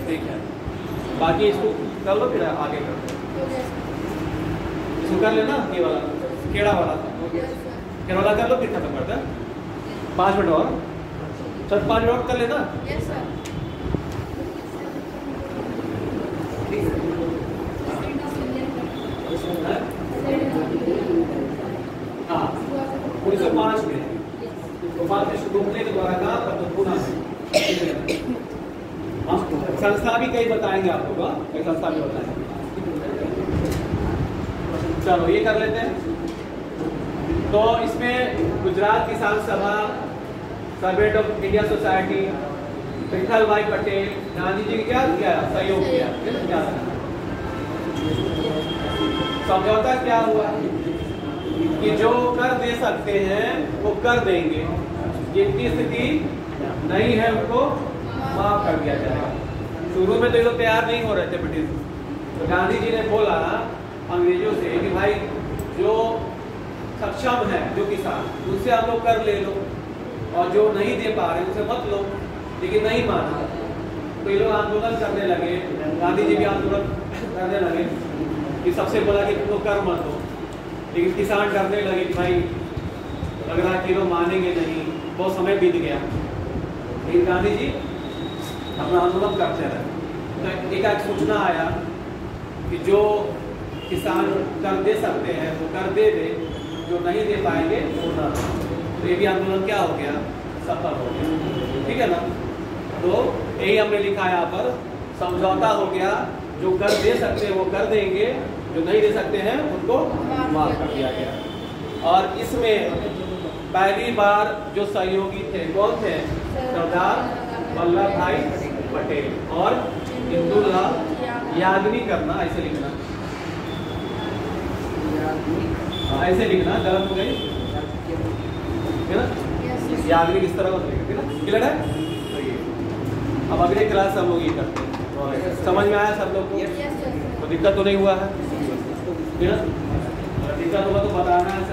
ठीक है। बाकी इसको कर लो, फिर आगे करते हैं। इसको कर लेना, ये वाला केड़ा वाला था, केड़ा वाला कर लो, फिर खत्म करते हैं। 5 मिनट और सर, 5 मिनट और कर लेना। हाँ, 1905 में गोपाल कृष्ण गोखले के द्वारा कहा था, तो पुणे में। हम संस्था भी कई बताएंगे आप लोग, कई संस्था भी बताएंगे। चलो ये कर लेते हैं। तो इसमें Gujarat Kisan Sabha, servant of India society, Vithal Bhai Patel, Gandhi ji ने क्या किया? सहयोग किया। समझौता क्या हुआ कि जो कर दे सकते हैं वो कर देंगे, जिनकी स्थिति नहीं है उनको माफ कर दिया जाएगा। शुरू में तो ये लोग तैयार नहीं हो रहे थे ब्रिटिश, तो गांधी जी ने बोला अंग्रेजों से कि भाई जो सक्षम है, जो किसान, उनसे आप लोग कर ले लो, और जो नहीं दे पा रहे उनसे मत लो। लेकिन नहीं माना, तो ये लोग आंदोलन करने लगे। गांधी जी भी आंदोलन करने लगे कि सबसे बोला कि तुमको कर मत दो, लेकिन किसान डरने लगे कि भाई लग रहा है कि लोग मानेंगे नहीं। बहुत समय बीत गया, लेकिन गांधी जी अपना आंदोलन करते रहे। तो एक सूचना आया कि जो किसान कर दे सकते हैं वो कर दे, जो नहीं दे पाएंगे वो ना। तो ये भी आंदोलन क्या हो गया? सफल हो गया, ठीक है ना? तो यही हमने लिखा यहाँ पर, समझौता हो गया, जो कर दे सकते हैं वो कर देंगे, जो नहीं दे सकते हैं उनको माफ कर दिया गया। और इसमें पहली बार जो सहयोगी थे कौन थे? सरदार वल्लभ भाई पटेल और इंदुलाल याग्निक। करना ऐसे लिखना, ऐसे लिखना, गलत हो गई है ना? याग्निक इस तरह का ना, क्लियर है? तो ये अब अगले क्लास हम लोग ये करते हैं। समझ में आया सब लोग को? तो दिक्कत तो नहीं हुआ है? दिक्कत होगा तो बताना है।